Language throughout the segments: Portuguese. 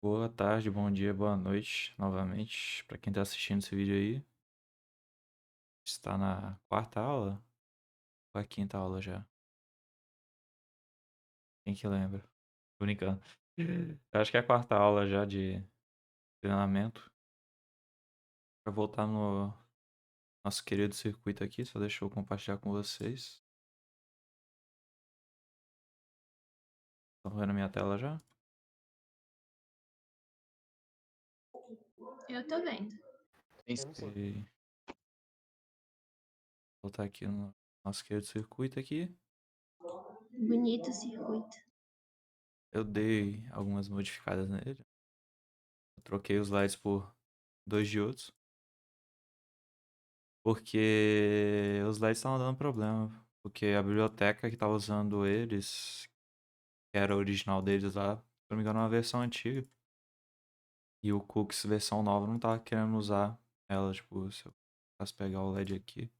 Boa tarde, bom dia, boa noite, novamente, para quem tá assistindo esse vídeo aí. Está na quarta aula ou é a quinta aula já? Quem que lembra? Tô brincando. Eu acho que é a quarta aula já de treinamento. Pra voltar no nosso querido circuito aqui, só deixa eu compartilhar com vocês. Estão vendo a minha tela já? Eu tô vendo. E voltar aqui no nosso querido circuito aqui. Bonito o circuito. Eu dei algumas modificadas nele. Eu troquei os lights por dois diodos. Porque os LEDs estavam dando problema. Porque a biblioteca que estava usando eles, que era a original deles lá, se não me engano, é uma versão antiga. E o Cookies versão nova não tava querendo usar ela. Tipo, se eu posso pegar o LED aqui,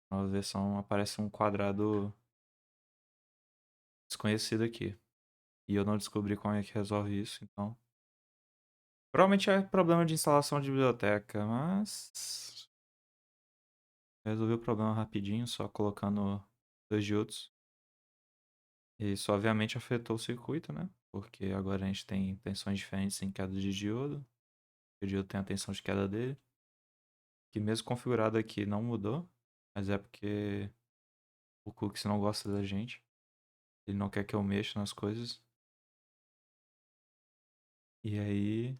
a nova versão aparece um quadrado desconhecido aqui. E eu não descobri como é que resolve isso, então. Provavelmente é problema de instalação de biblioteca, mas. Resolvi o problema rapidinho, só colocando dois diodos. Isso obviamente afetou o circuito, né? Porque agora a gente tem tensões diferentes em queda de diodo. O diodo tem a tensão de queda dele. Que mesmo configurado aqui não mudou. Mas é porque o Cookies não gosta da gente. Ele não quer que eu mexa nas coisas. E aí.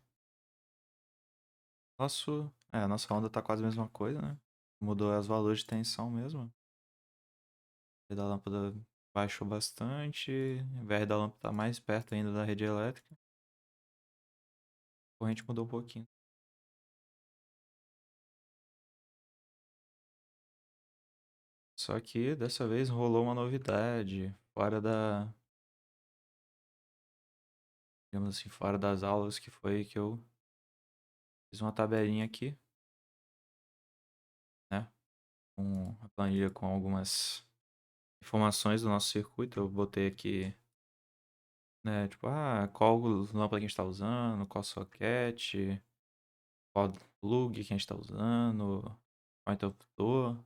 A nossa onda tá quase a mesma coisa, né? Mudou os valores de tensão mesmo. A da lâmpada baixou bastante. Ao invés da lâmpada tá mais perto ainda da rede elétrica. A corrente mudou um pouquinho. Só que dessa vez rolou uma novidade, fora da, digamos assim, fora das aulas, que foi que eu fiz uma tabelinha aqui, né? Com a planilha com algumas informações do nosso circuito. Eu botei aqui, né? Tipo, qual lâmpada que a gente está usando, qual socket, qual plug que a gente está usando, qual interruptor.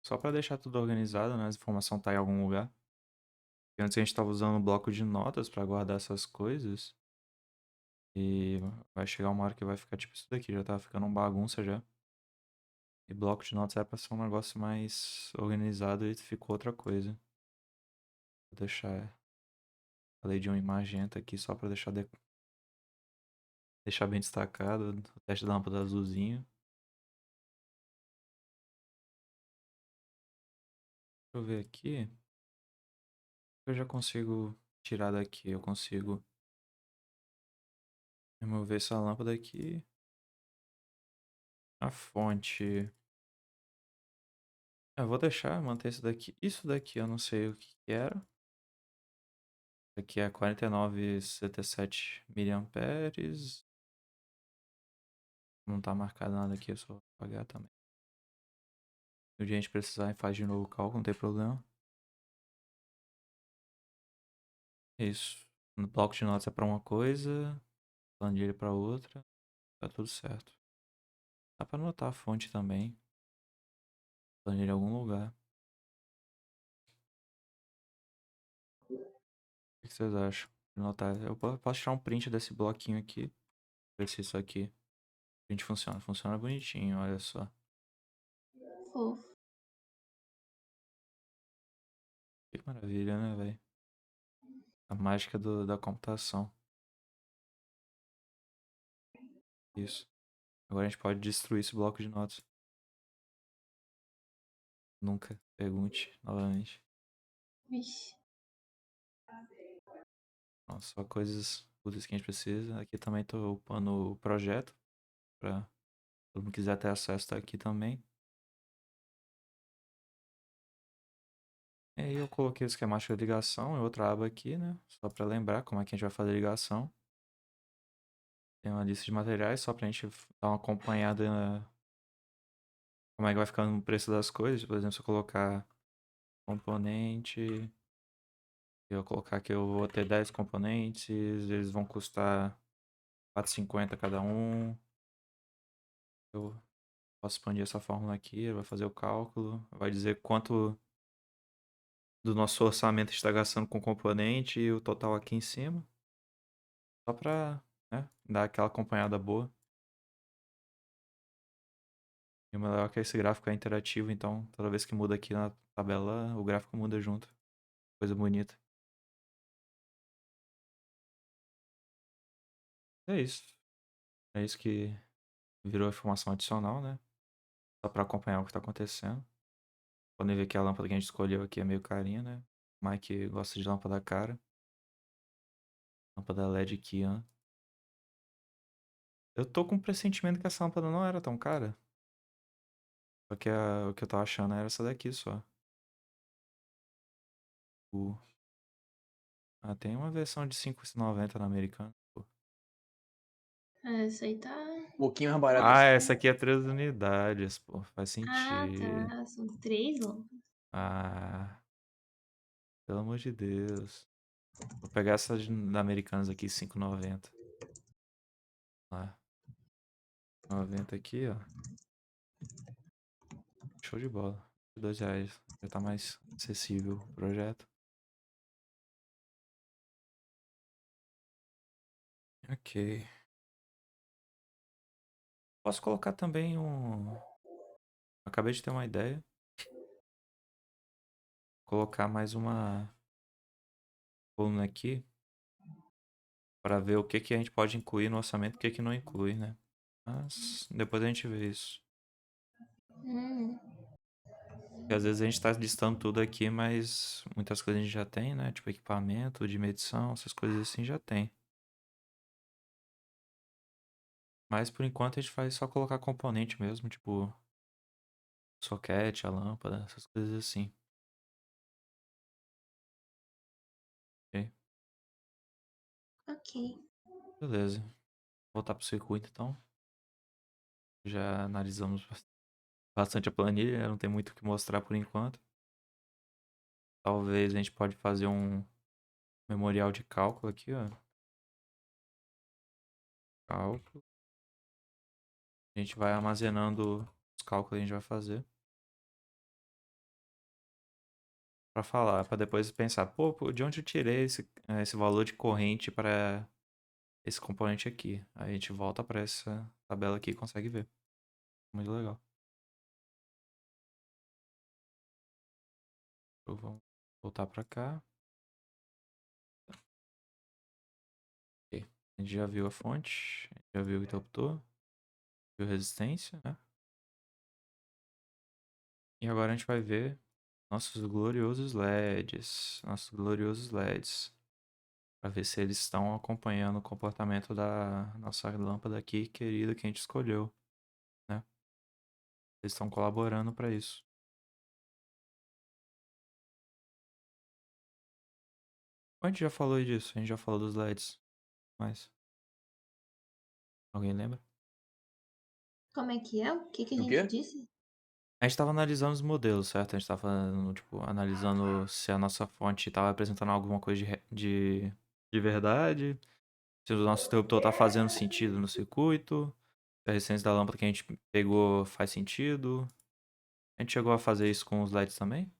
Só para deixar tudo organizado, né? A informação tá em algum lugar. Porque antes a gente estava usando um bloco de notas para guardar essas coisas. E vai chegar uma hora que vai ficar tipo isso daqui, já tava ficando uma bagunça já. E bloco de notas era pra ser um negócio mais organizado e ficou outra coisa. Vou deixar a lei de um em magenta aqui só pra deixar bem destacado. O teste da lâmpada azulzinho. Deixa eu ver aqui. Eu já consigo tirar daqui. Eu consigo remover essa lâmpada aqui. A fonte. Eu vou deixar, manter isso daqui. Isso daqui eu não sei o que que era. Aqui é 49,77 miliamperes. Não tá marcado nada aqui, é só apagar também. Se o dia a gente precisar, faz de novo o cálculo, não tem problema. Isso. No bloco de notas é pra uma coisa, planilha pra outra, tá tudo certo. Dá pra anotar a fonte também, planilha em algum lugar. O que vocês acham de anotar? Eu posso tirar um print desse bloquinho aqui, ver se isso aqui print funciona. Funciona bonitinho, olha só. Fofo. Que maravilha, né, velho? A mágica da computação. Isso. Agora a gente pode destruir esse bloco de notas. Nunca pergunte novamente. Vixe. Nossa, só coisas úteis que a gente precisa. Aqui também tô upando o projeto pra todo mundo quiser ter acesso, tá aqui também. E aí eu coloquei o esquemático de ligação em outra aba aqui, né? Só pra lembrar como é que a gente vai fazer a ligação. Tem uma lista de materiais só pra gente dar uma acompanhada como é que vai ficando o preço das coisas. Por exemplo, se eu colocar componente, Eu vou colocar que eu vou ter 10 componentes, eles vão custar 4,50 cada um. Eu posso expandir essa fórmula aqui, ele vai fazer o cálculo, vai dizer quanto do nosso orçamento está gastando com componente e o total aqui em cima. Só pra, né, dar aquela acompanhada boa. E o melhor é que esse gráfico é interativo, então toda vez que muda aqui na tabela, o gráfico muda junto. Coisa bonita. É isso. É isso que virou informação adicional, né? Só pra acompanhar o que tá acontecendo. Podem ver que a lâmpada que a gente escolheu aqui é meio carinha, né? O Mike gosta de lâmpada cara. Lâmpada LED Kian. Eu tô com um pressentimento que essa lâmpada não era tão cara. Só que o que eu tava achando era essa daqui só. O... Ah, tem uma versão de 5,90 na americana. Pô. Essa aí tá. Um pouquinho mais barato Ah, assim. essa aqui é 3 unidades, pô. Faz Ah, sentido. tá. São 3 lâmpadas. Ah, pelo amor de Deus. Vou pegar essa da Americanas aqui, 5,90. Lá, 90 aqui, ó. Show de bola. R$ 2. Já tá mais acessível o projeto. Ok. Posso colocar também um... Acabei de ter uma ideia. Colocar mais uma coluna aqui para ver o que que a gente pode incluir no orçamento e o que que não inclui, né? Mas depois a gente vê isso. Hum, Porque às vezes a gente tá listando tudo aqui, mas muitas coisas a gente já tem, né? Tipo equipamento de medição, essas coisas assim já tem. Mas por enquanto a gente faz só colocar componente mesmo, tipo soquete, a lâmpada, essas coisas assim. Ok? ok. Beleza. Voltar pro circuito então. Já analisamos bastante a planilha, não tem muito o que mostrar por enquanto. Talvez a gente pode fazer um memorial de cálculo aqui, ó. Cálculo. A gente vai armazenando os cálculos que a gente vai fazer. Pra falar, pra depois pensar, pô, de onde eu tirei esse valor de corrente para esse componente aqui? Aí a gente volta pra essa tabela aqui e consegue ver. Muito legal. Então, vamos voltar pra cá. Ok. A gente já viu a fonte, a gente já viu o interruptor, viu resistência, né? E agora a gente vai ver nossos gloriosos LEDs. Nossos gloriosos LEDs. Para ver se eles estão acompanhando o comportamento da nossa lâmpada aqui, querida, que a gente escolheu, né? Eles estão colaborando para isso. A gente já falou disso, a gente já falou dos LEDs. Mas, alguém lembra? Como é que é? O que que a Do gente quê? disse? A gente estava analisando os modelos, certo? A gente estava falando, tipo, analisando se a nossa fonte estava apresentando alguma coisa de verdade, se o nosso interruptor está fazendo sentido no circuito, se a resistência da lâmpada que a gente pegou faz sentido. A gente chegou a fazer isso com os LEDs também?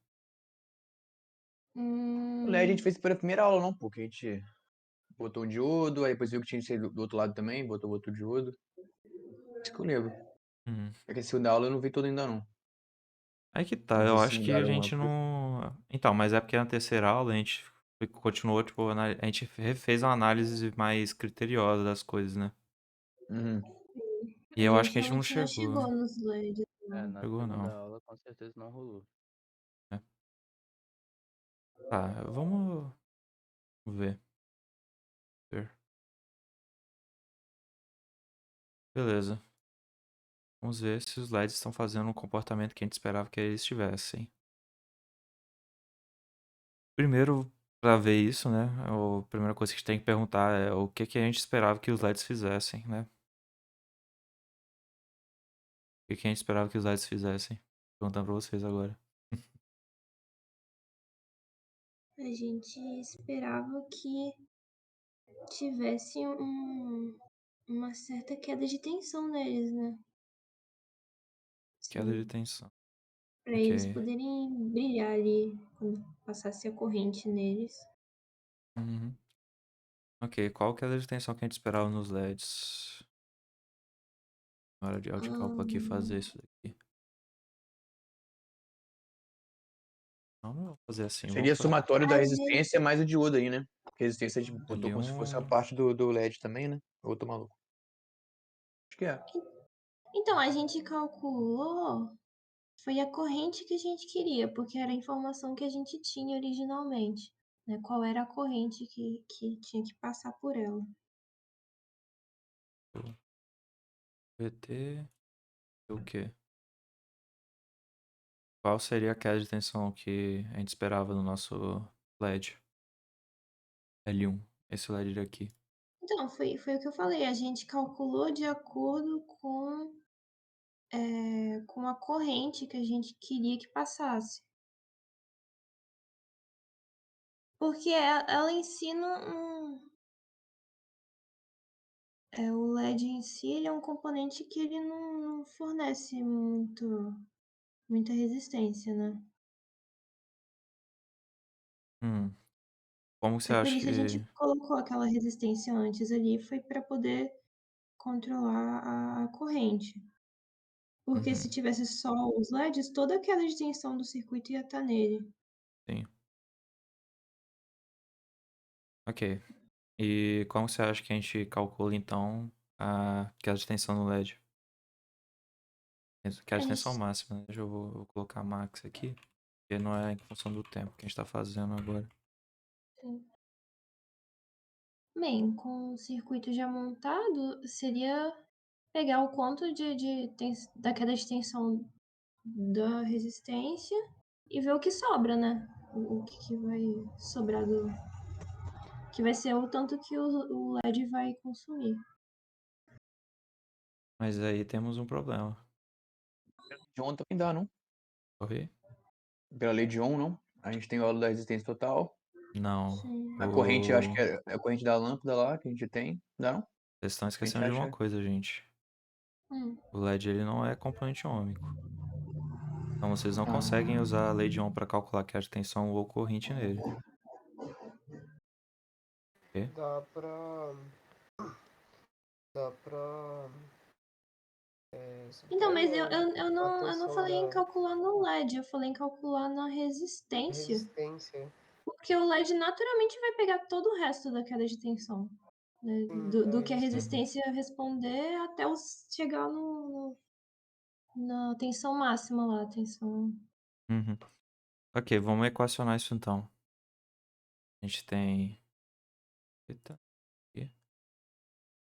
O LED a gente Hum, fez pela primeira aula, não, porque a gente botou um diodo, aí depois viu que tinha que ser do outro lado também, botou outro diodo. Isso que eu lembro. Uhum. É que a segunda aula eu não vi toda ainda não. Aí que tá, Não eu sei se acho que a mudaram alguma gente coisa. não. Então, mas é porque na terceira aula a gente continuou, tipo, a gente fez uma análise mais criteriosa das coisas, né? Uhum. E a eu acho gente que a gente não realmente não chegou. chegou nos LEDs, É, não. na Chegou, segunda não. aula com certeza não rolou. É. Tá, vamos ver. Ver. Beleza. Vamos ver se os LEDs estão fazendo o comportamento que a gente esperava que eles tivessem. Primeiro, pra ver isso, né? A primeira coisa que a gente tem que perguntar é o que que a gente esperava que os LEDs fizessem, né? O que que a gente esperava que os LEDs fizessem? Perguntando pra vocês agora. A gente esperava que tivesse uma certa queda de tensão neles, né? Queda de Sim, tensão. pra eles Ok. poderem brilhar ali quando passasse a corrente neles. Uhum. Ok, qual queda de tensão que a gente esperava nos LEDs? Na hora de cálculo aqui fazer Ahn, isso daqui. Não, não vou fazer assim, vou Seria fazer somatório da Às vezes, resistência mais o diodo aí, né? Porque a resistência a gente botou como se fosse a L1. parte do LED também, né? Eu tô maluco. Acho que é. então, a gente calculou, foi a corrente que a gente queria, porque era a informação que a gente tinha originalmente, né? Qual era a corrente que tinha que passar por ela. VT. O quê? Qual seria a queda de tensão que a gente esperava no nosso LED? L1. Esse LED daqui. Então, foi o que eu falei, a gente calculou de acordo com a corrente que a gente queria que passasse. Porque ela em si o LED em si, ele é um componente que ele não fornece muita resistência, né? Hum. Como você Aí por acha isso a gente que. colocou aquela resistência antes ali, foi para poder controlar a corrente. Porque se Uhum. tivesse só os LEDs, toda a queda de tensão do circuito ia estar nele. Sim. Ok. E como você acha que a gente calcula então a queda de tensão no LED? Queda A de tensão gente, máxima, né? Vou colocar max aqui, porque não é em função do tempo que a gente tá fazendo agora. bem, com o circuito já montado, seria pegar o quanto da queda de tensão da resistência e ver o que sobra, né? O que vai sobrar que vai ser o tanto que o LED vai consumir. Mas aí temos um problema. De Ohm também dá, não? Oi? Pela lei de Ohm, não? A gente tem o valor da resistência total. Não. Sim. A corrente, eu acho O... que é a corrente da lâmpada lá que a gente tem. Dá, não? Vocês estão A gente esquecendo de uma acha. coisa, gente. Hum. O LED ele não é componente ômico. Então vocês não conseguem Ah, usar a lei de Ohm para calcular a queda de tensão ou corrente nele. Ok? Dá pra. Dá pra. Então, mas Subtrair a eu não tensão falei em da calcular no LED, eu falei em calcular na resistência. resistência. Porque o LED naturalmente vai pegar todo o resto da queda de tensão, né? Sim, Do que a isso. Uhum. resistência responder até chegar na tensão máxima lá, tensão. Uhum. Ok, vamos equacionar isso então. A gente tem. Eita, aqui.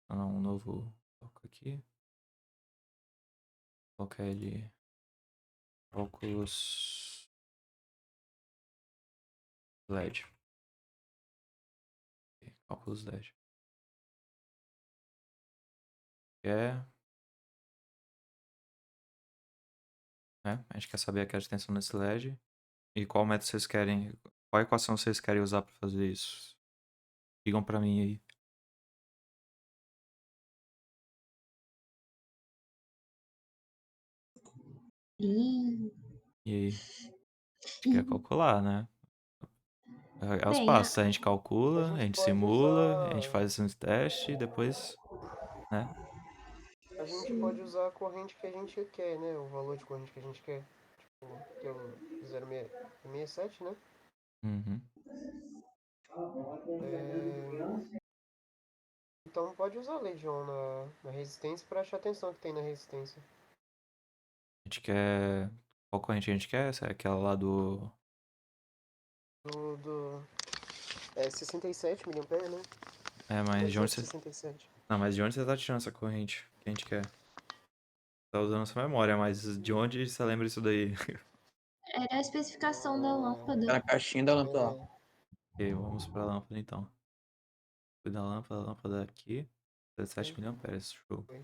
Ah, não, um novo bloco aqui. Colocar ele. Cálculos LED. Ok, cálculos LED. É, né? A gente quer saber a queda de tensão nesse LED. E qual método vocês querem. Qual equação vocês querem usar para fazer isso? Digam para mim aí. Ih, E aí? A gente quer calcular, né? É os bem, passos. A gente A calcula, a gente gente pode simula, a gente usar. faz esse teste e depois, né? A gente pode usar a corrente que a gente quer, né? O valor de corrente que a gente quer. Que é o 0,67, né? Uhum. É, então pode usar a Legion na resistência para achar a tensão que tem na resistência. A gente quer. Qual corrente a gente quer? Essa é aquela lá do. Do 67 miliamperes, né? É, mas de onde você. 267. Não, mas de onde você tá tirando essa corrente que a gente quer? Tá usando essa memória, mas de onde você lembra isso daí? era a especificação da tá lâmpada. na caixinha da lâmpada lá. É, Ok, vamos pra lâmpada então. Fui da lâmpada, a lâmpada aqui. 17 foi, miliamperes, show. foi.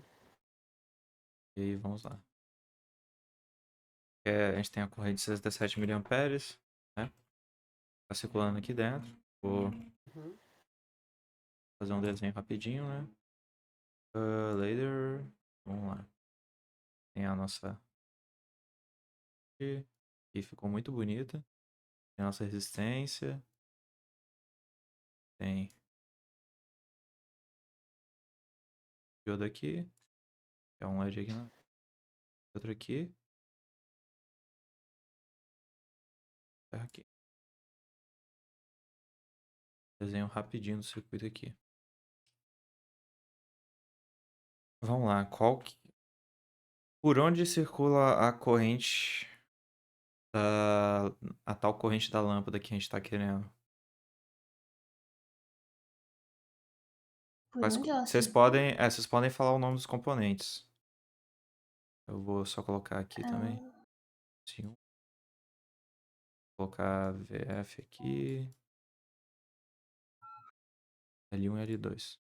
E aí, vamos lá. A gente tem a corrente de 67 miliamperes, né? Tá circulando aqui dentro. Vou Uhum. fazer um desenho rapidinho, né? Later. Vamos lá. Tem a nossa. Que ficou muito bonita. Tem a nossa resistência. Tem diodo aqui. É um LED aqui, né? Outro aqui. Ferro aqui. Desenho rapidinho do circuito aqui. Vamos lá. Por onde circula a corrente a tal corrente da lâmpada que a gente está querendo? Por onde ela Vocês circula? podem falar o nome dos componentes. Eu vou só colocar aqui também. Ah, Sim. Vou colocar VF aqui. L1 e L2.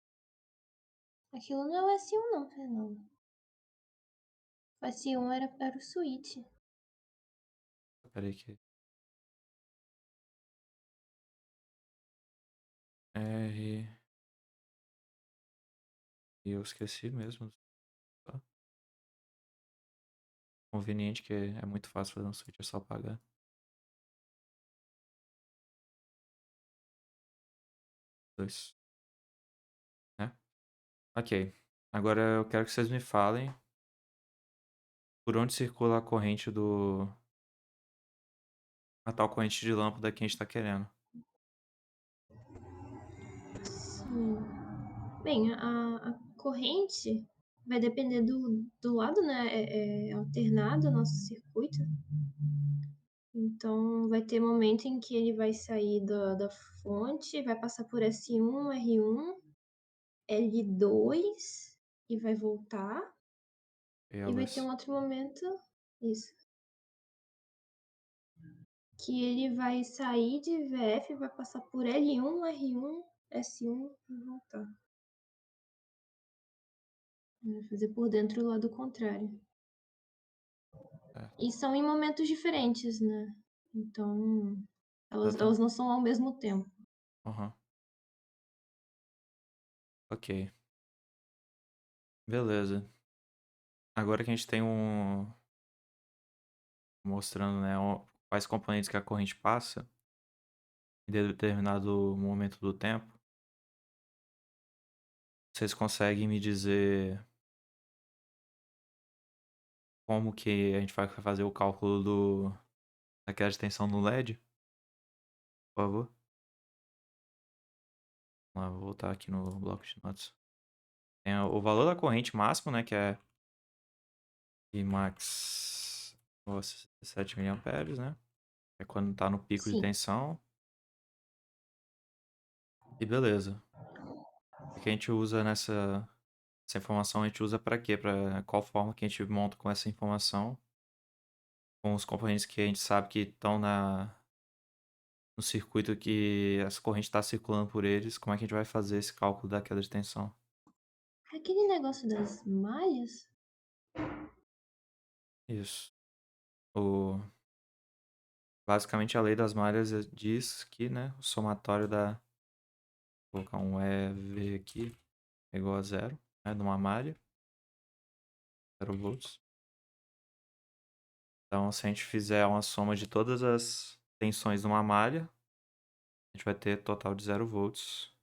aquilo não é o S1 não, Fernando. O S1 era o switch. Peraí que. R. E eu esqueci mesmo. Tá? Conveniente que é muito fácil fazer um switch, é só apagar. Dois. Né? Ok. Agora eu quero que vocês me falem por onde circula a corrente a tal corrente de lâmpada que a gente está querendo. Sim. Bem, a corrente vai depender do lado, né? É alternado o nosso circuito. Então, vai ter momento em que ele vai sair da fonte, vai passar por S1, R1, L2 e vai voltar. E vai ter um outro momento, isso, que ele vai sair de VF, vai passar por L1, R1, S1 e voltar. Vai fazer por dentro o lado contrário. É, E são em momentos diferentes, né? Então, elas exatamente. não são ao mesmo tempo. Aham. Ok. Beleza. Agora que a gente tem mostrando, né, quais componentes que a corrente passa em determinado momento do tempo, vocês conseguem me dizer como que a gente vai fazer o cálculo da queda de tensão no LED? Por favor. Vamos lá, vou voltar aqui no bloco de notas. Tem o valor da corrente máximo, né, que é I max 7 miliamperes, né? É quando tá no pico de Sim. tensão. E beleza. O que a gente usa essa informação, a gente usa para quê? Para qual forma que a gente monta com essa informação? Com os componentes que a gente sabe que estão no circuito que essa corrente está circulando por eles, como é que a gente vai fazer esse cálculo da queda de tensão? Aquele negócio das malhas? Isso. O, basicamente a lei das malhas diz que, né, o somatório vou colocar um EV aqui, é igual a zero, né, numa malha, 0 volts. Então, se a gente fizer uma soma de todas as tensões numa malha, a gente vai ter total de 0 volts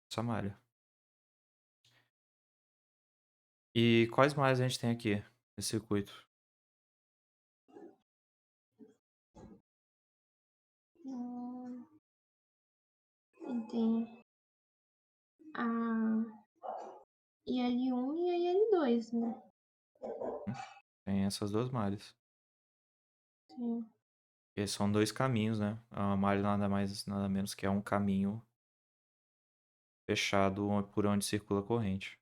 nessa malha. E quais malhas a gente tem aqui nesse circuito? Hum, tem a IL1 e a IL2, né? Tem essas duas malhas. Sim. E são dois caminhos, né? A malha nada mais, nada menos que é um caminho fechado por onde circula a corrente.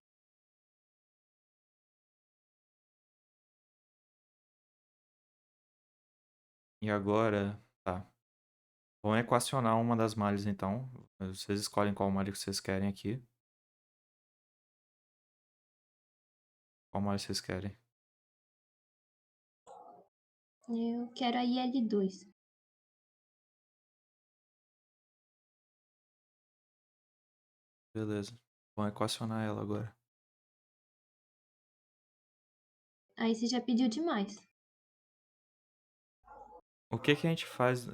E agora, tá. Vamos equacionar uma das malhas, então. Vocês escolhem qual malha que vocês querem aqui. Qual malha vocês querem? Eu quero a IL2. Beleza. Vamos equacionar ela agora. Aí você já pediu demais. O que que a gente faz?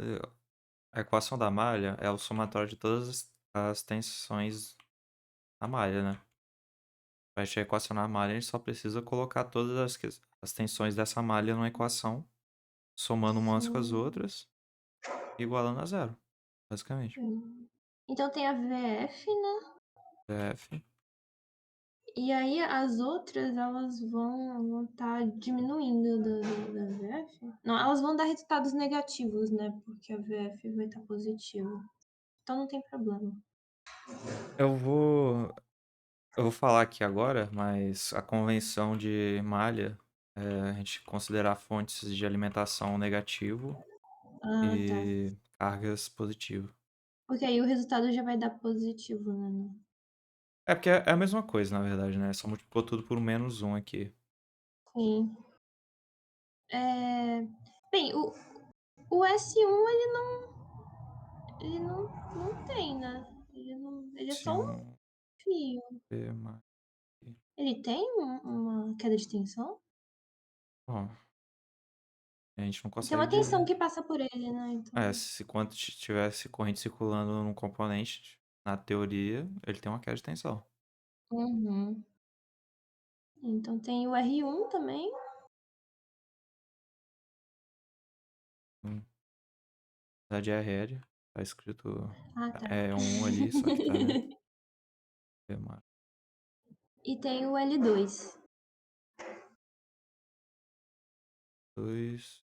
A equação da malha é o somatório de todas as tensões da malha, né? Pra gente equacionar a malha, a gente só precisa colocar todas as tensões dessa malha numa equação, somando umas com as Sim. outras, e igualando a zero, basicamente. Então tem a VF, né? F. E aí as outras, elas vão estar diminuindo da VF? Não, elas vão dar resultados negativos, né? Porque a VF vai estar positiva. Então não tem problema. Eu vou, eu vou falar aqui agora, mas a convenção de malha é a gente considerar fontes de alimentação negativo Ah, tá. e cargas positivo. Porque aí o resultado já vai dar positivo, né? É porque é a mesma coisa, na verdade, né? Só multiplicou tudo por menos um aqui. Sim. É... Bem, o S1 ele não tem, né? Ele é Se só um um fio. V mais. Ele tem uma queda de tensão? Bom, a gente não Tem uma consegue tensão dizer. que passa por ele, né? É, Então. se quando tivesse corrente circulando num componente, na teoria, ele tem uma queda de tensão. Uhum. Então tem o R1 também. Hum, Na verdade é rédea. Tá escrito. Ah, tá. É um ali, só que tá, né? V mais E tem o L2, 2.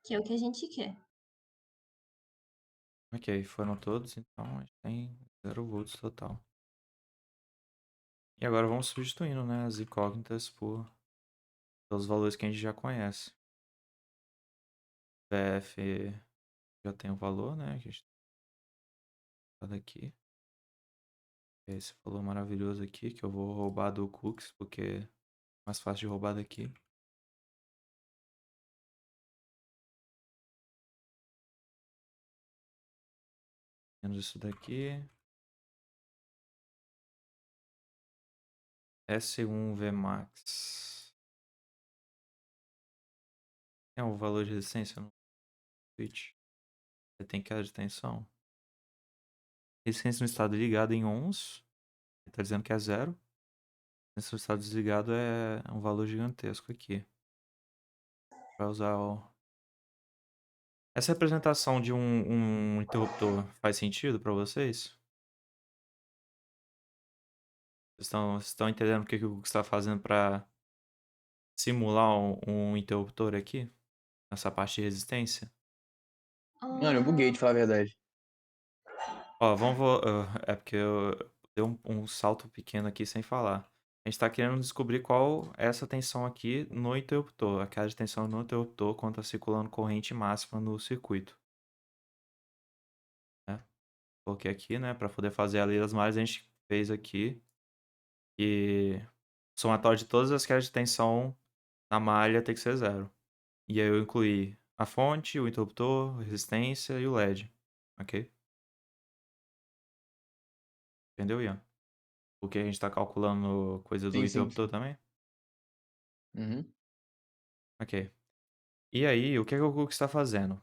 que é o que a gente quer. Ok, foram todos, então a gente tem 0 volts total. E agora vamos substituindo, né, as incógnitas pelos valores que a gente já conhece. VF já tem o valor, né, que a gente tá daqui. Esse valor maravilhoso aqui, que eu vou roubar do Cooks, porque é mais fácil de roubar daqui. Menos isso daqui. S1 Vmax. É o valor de resistência no switch. Você tem queda de tensão. Resistência no estado ligado em ohms. Ele tá dizendo que é zero. Resistência no estado desligado é um valor gigantesco aqui. Vai usar o... Essa representação de um interruptor faz sentido para vocês? Vocês estão entendendo o que o Google está fazendo para simular um interruptor aqui? Nessa parte de resistência? Mano, eu buguei, de Ah, falar a verdade. Ó, é porque eu dei um salto pequeno aqui sem falar. A gente tá querendo descobrir qual é essa tensão aqui no interruptor. A queda de tensão no interruptor quando tá circulando corrente máxima no circuito, né? Coloquei aqui, né, para poder fazer a lei das malhas, a gente fez aqui. E o somatório de todas as quedas de tensão na malha tem que ser zero. E aí eu incluí a fonte, o interruptor, a resistência e o LED. Ok? Entendeu, Ian? Porque a gente tá calculando coisa do Sim, sim. interruptor também? Uhum. Ok. E aí, o que é que o cookie está fazendo?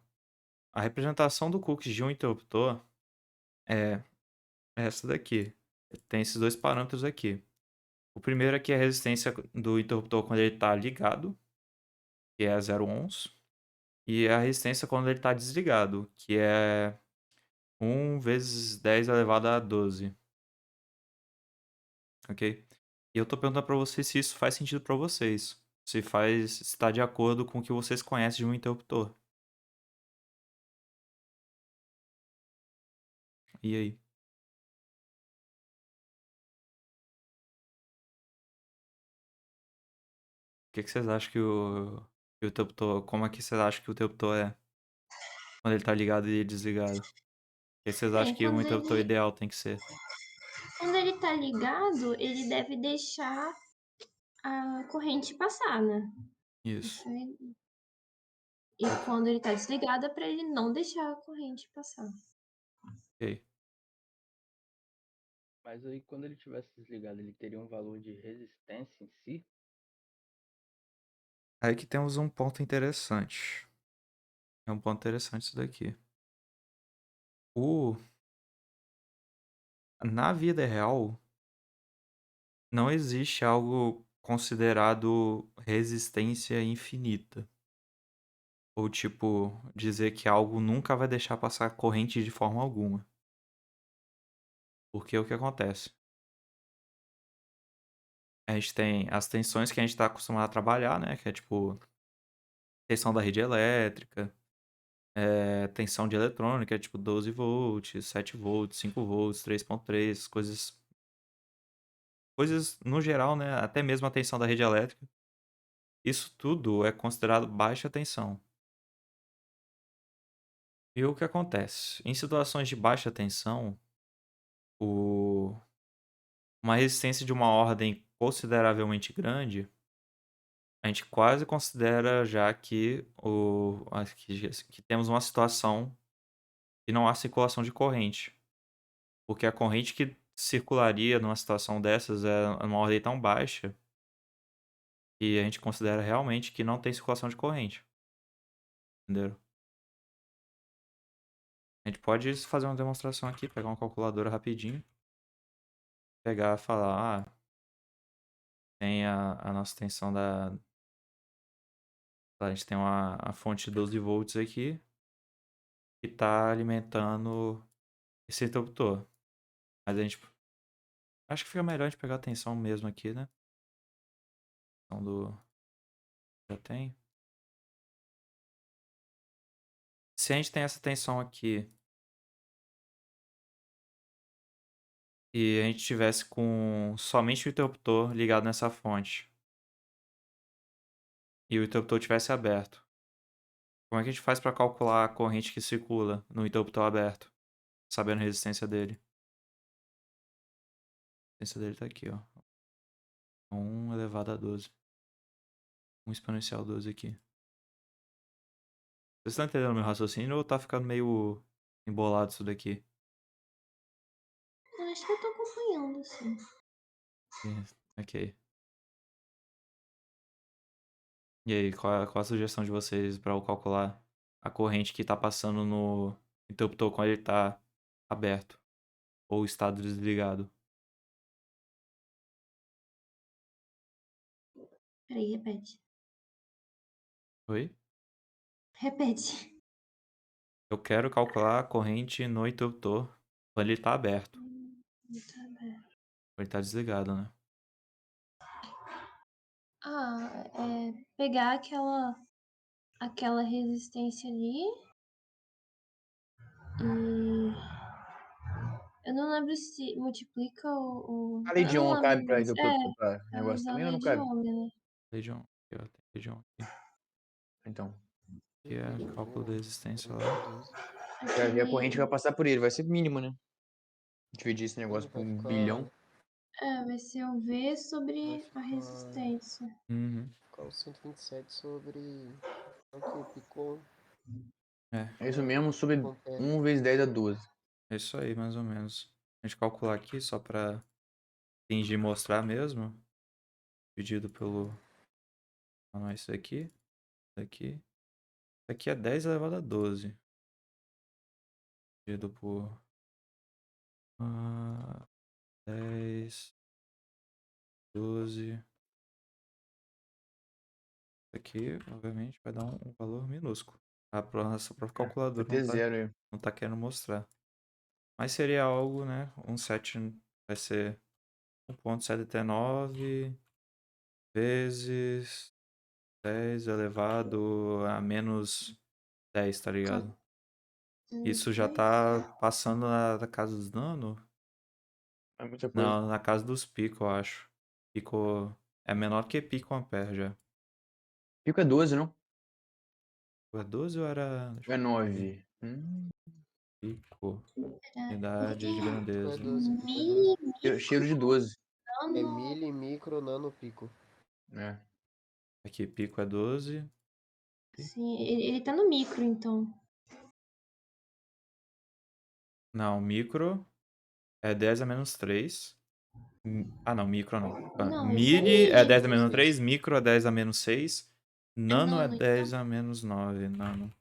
A representação do cookie de um interruptor é essa daqui. Tem esses dois parâmetros aqui. O primeiro aqui é a resistência do interruptor quando ele está ligado, que é 0 ohms. E a resistência quando ele está desligado, que é 1 vezes 10 elevado a 12. Ok? E eu tô perguntando para vocês se isso faz sentido para vocês. Se está de acordo com o que vocês conhecem de um interruptor. E aí? O que vocês acham que o interruptor. Como é que vocês acham que o interruptor é quando ele tá ligado e desligado? O que vocês acham bem, que um interruptor ideal tem que ser? quando ele tá ligado, ele deve deixar a corrente passar, né? Isso. Isso aí. E Ok. quando ele tá desligado, é pra ele não deixar a corrente passar. Ok. Mas aí quando ele tivesse desligado, ele teria um valor de resistência em si? Aí que temos um ponto interessante. É um ponto interessante isso daqui. O... Na vida real, não existe algo considerado resistência infinita. Ou tipo, dizer que algo nunca vai deixar passar corrente de forma alguma. Porque o que acontece? A gente tem as tensões que a gente está acostumado a trabalhar, né? Que é tipo, tensão da rede elétrica, tensão de eletrônica, tipo 12 volts, 7 volts, 5 volts, 3.3, coisas no geral, né? Até mesmo a tensão da rede elétrica. Isso tudo é considerado baixa tensão. E o que acontece? Em situações de baixa tensão, o... uma resistência de uma ordem consideravelmente grande, a gente quase considera já que temos uma situação que não há circulação de corrente. Porque a corrente que circularia numa situação dessas é uma ordem tão baixa que a gente considera realmente que não tem circulação de corrente. Entendeu? A gente pode fazer uma demonstração aqui, pegar uma calculadora rapidinho, pegar e falar, tem a nossa tensão da... A gente tem a fonte de 12 volts aqui, que está alimentando esse interruptor. Mas a gente... Acho que fica melhor a gente pegar a tensão mesmo aqui, né? Tensão do... Já tem. Se a gente tem essa tensão aqui e a gente tivesse com somente o interruptor ligado nessa fonte e o interruptor tivesse aberto, como é que a gente faz para calcular a corrente que circula no interruptor aberto, sabendo a resistência dele? A resistência dele tá aqui, ó. 1 elevado a 12. 1 exponencial 12 aqui. Vocês estão entendendo meu raciocínio ou tá ficando meio embolado isso daqui? Eu acho que eu tô acompanhando, sim. Ok. E aí, qual a sugestão de vocês para eu calcular a corrente que tá passando no interruptor quando ele tá aberto ou estado desligado? Peraí, repete. Oi? Repete. Eu quero calcular a corrente no interruptor quando ele tá aberto. Tá aberto. Quando ele tá desligado, né? Pegar aquela resistência ali e eu não lembro se multiplica o... A lei de Eu não Ohm lembro cabe pra, mais. pra É negócio usar a também ou lei não de cabe? Ohm, né? Legion. Aqui, ó. Tem Legion aqui. Então, Aqui é Legião, cálculo da resistência corrente de lá. 12. quero ver a Aquele... corrente que vai passar por ele. Vai ser mínima, né? Dividir esse negócio por Vai 1 bilhão. ficar. vai ser o V Vai sobre a ficar. resistência. Uhum. Ficar o 127 sobre. Aqui, picou É, É isso mesmo, sobre ampere. 1 vezes 10 a 12. é isso aí, mais ou menos. A gente calcular aqui só pra fingir mostrar mesmo. Dividido pelo... Não, é isso aqui. Isso aqui. Isso aqui é 10 elevado a 12. Dividido por... 10, 12. Isso aqui, obviamente, vai dar um valor minúsculo. Nossa própria Vai calculadora ter zero aí. não tá querendo mostrar. Mas seria algo, né? Um 7 vai ser 1,79 vezes 10 elevado a menos 10, tá ligado? Isso já tá passando da casa dos nano? É muita coisa. Não, na casa dos pico, eu acho. Pico é menor que pico ampere já. Pico é 12, não? É 12 ou era... Deixa É eu ver. 9. Pico. Porque Unidade de Pico é grandeza. 12, pico é 12. mili, Cheiro de 12. É nano... mili, micro, nano, pico. É. Aqui, pico é 12. Sim, ele tá no micro, então. Não, micro é 10 a menos 3. Ah, não, micro não. Não, isso é Midi é mid, 10 a menos professor. 3, micro é 10 a menos 6, É nano é nano, 10 então. a menos 9. Nano.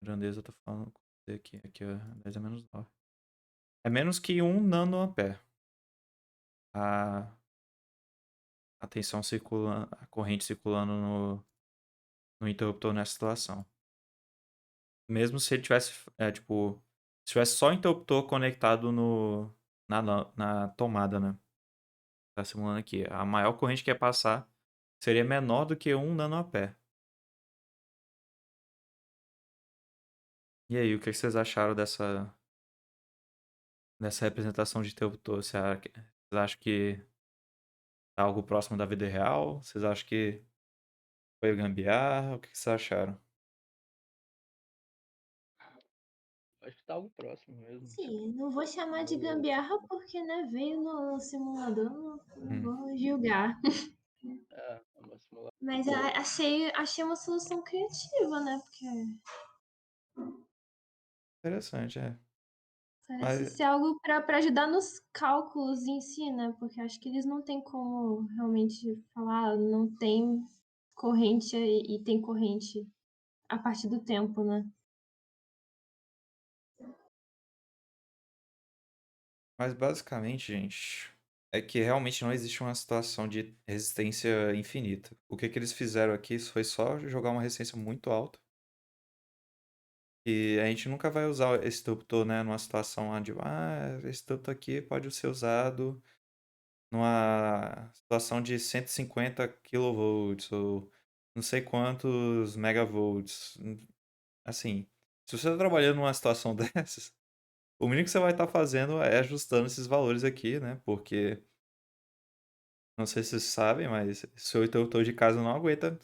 Grandeza eu tô falando com você aqui. Aqui é 10 a menos 9. É menos que 1 nanoampere. A, a tensão circulando, a corrente circulando no interruptor nessa situação. Mesmo se ele tivesse, tipo, se tivesse só o interruptor conectado na tomada, né? Tá simulando aqui. A maior corrente que ia passar seria menor do que 1 nanoampere. E aí, o que vocês acharam dessa representação de interruptor? Vocês acham que tá algo próximo da vida real? Vocês acham que foi gambiarra? O que vocês acharam? Acho que tá algo próximo mesmo. Sim, não vou chamar de gambiarra porque, né, veio no simulador, não Hum, vou julgar. É uma simulação. Mas achei uma solução criativa, né? Porque interessante, é. parece Mas, ser algo para ajudar nos cálculos em si, né? Porque acho que eles não têm como realmente falar, não tem corrente e tem corrente a partir do tempo, né? mas basicamente, gente, é que realmente não existe uma situação de resistência infinita. O que eles fizeram aqui foi só jogar uma resistência muito alta. E a gente nunca vai usar esse interruptor, né, numa situação onde, esse interruptor aqui pode ser usado numa situação de 150 kV ou não sei quantos megavolts. Assim, se você está trabalhando numa situação dessas, o mínimo que você vai estar fazendo é ajustando esses valores aqui, né? Porque, não sei se vocês sabem, mas seu interruptor de casa não aguenta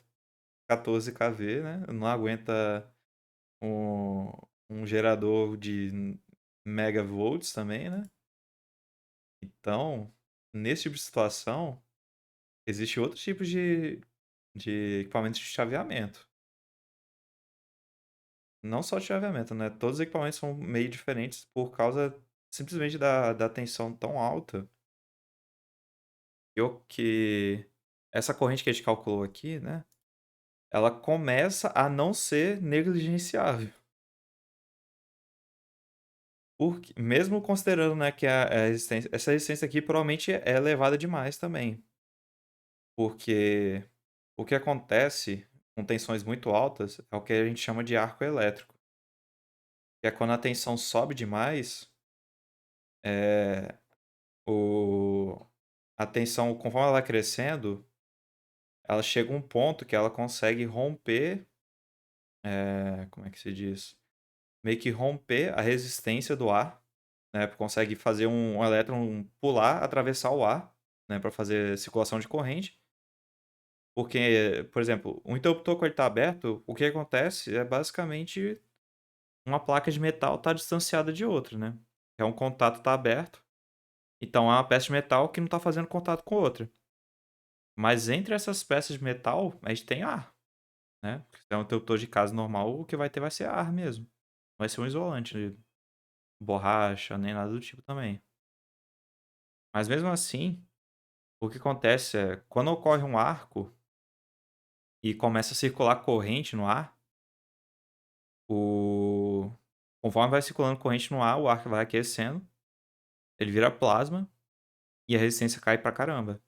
14 kV, né? Não aguenta um, um gerador de megavolts também, né? Então, nesse tipo de situação, existe outro tipo de equipamentos de chaveamento. Não só de chaveamento, né? Todos os equipamentos são meio diferentes por causa simplesmente da tensão tão alta que essa corrente que a gente calculou aqui, né? Ela começa a não ser negligenciável. Porque, mesmo considerando, né, que essa resistência aqui provavelmente é elevada demais também. Porque o que acontece com tensões muito altas é o que a gente chama de arco elétrico. Que é quando a tensão sobe demais, é, a tensão, conforme ela vai crescendo, ela chega a um ponto que ela consegue romper, como é que se diz? Meio que romper a resistência do ar, né? Consegue fazer um elétron pular, atravessar o ar, né? Para fazer circulação de corrente. Porque, por exemplo, o interruptor quando ele está aberto, o que acontece é basicamente uma placa de metal está distanciada de outra, né? É um contato está aberto, então é uma peça de metal que não está fazendo contato com outra. Mas entre essas peças de metal, a gente tem ar, né? Se é um interruptor de casa normal, o que vai ter vai ser ar mesmo. Não vai ser um isolante, borracha, nem nada do tipo também. Mas mesmo assim, o que acontece é, quando ocorre um arco e começa a circular corrente no ar, o... conforme vai circulando corrente no ar, o ar vai aquecendo, ele vira plasma e a resistência cai pra caramba.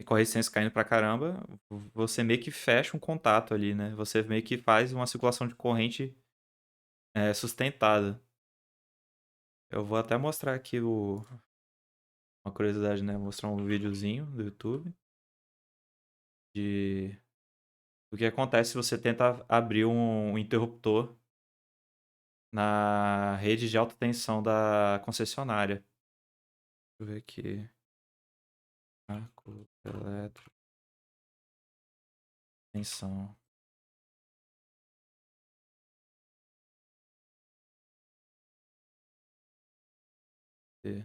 E com a resistência caindo pra caramba, você meio que fecha um contato ali, né? Você meio que faz uma circulação de corrente sustentada. Eu vou até mostrar aqui uma curiosidade, né? Vou mostrar um videozinho do YouTube de o que acontece se você tenta abrir um interruptor na rede de alta tensão da concessionária. Deixa eu ver aqui. Arco elétrico, tensão. Eu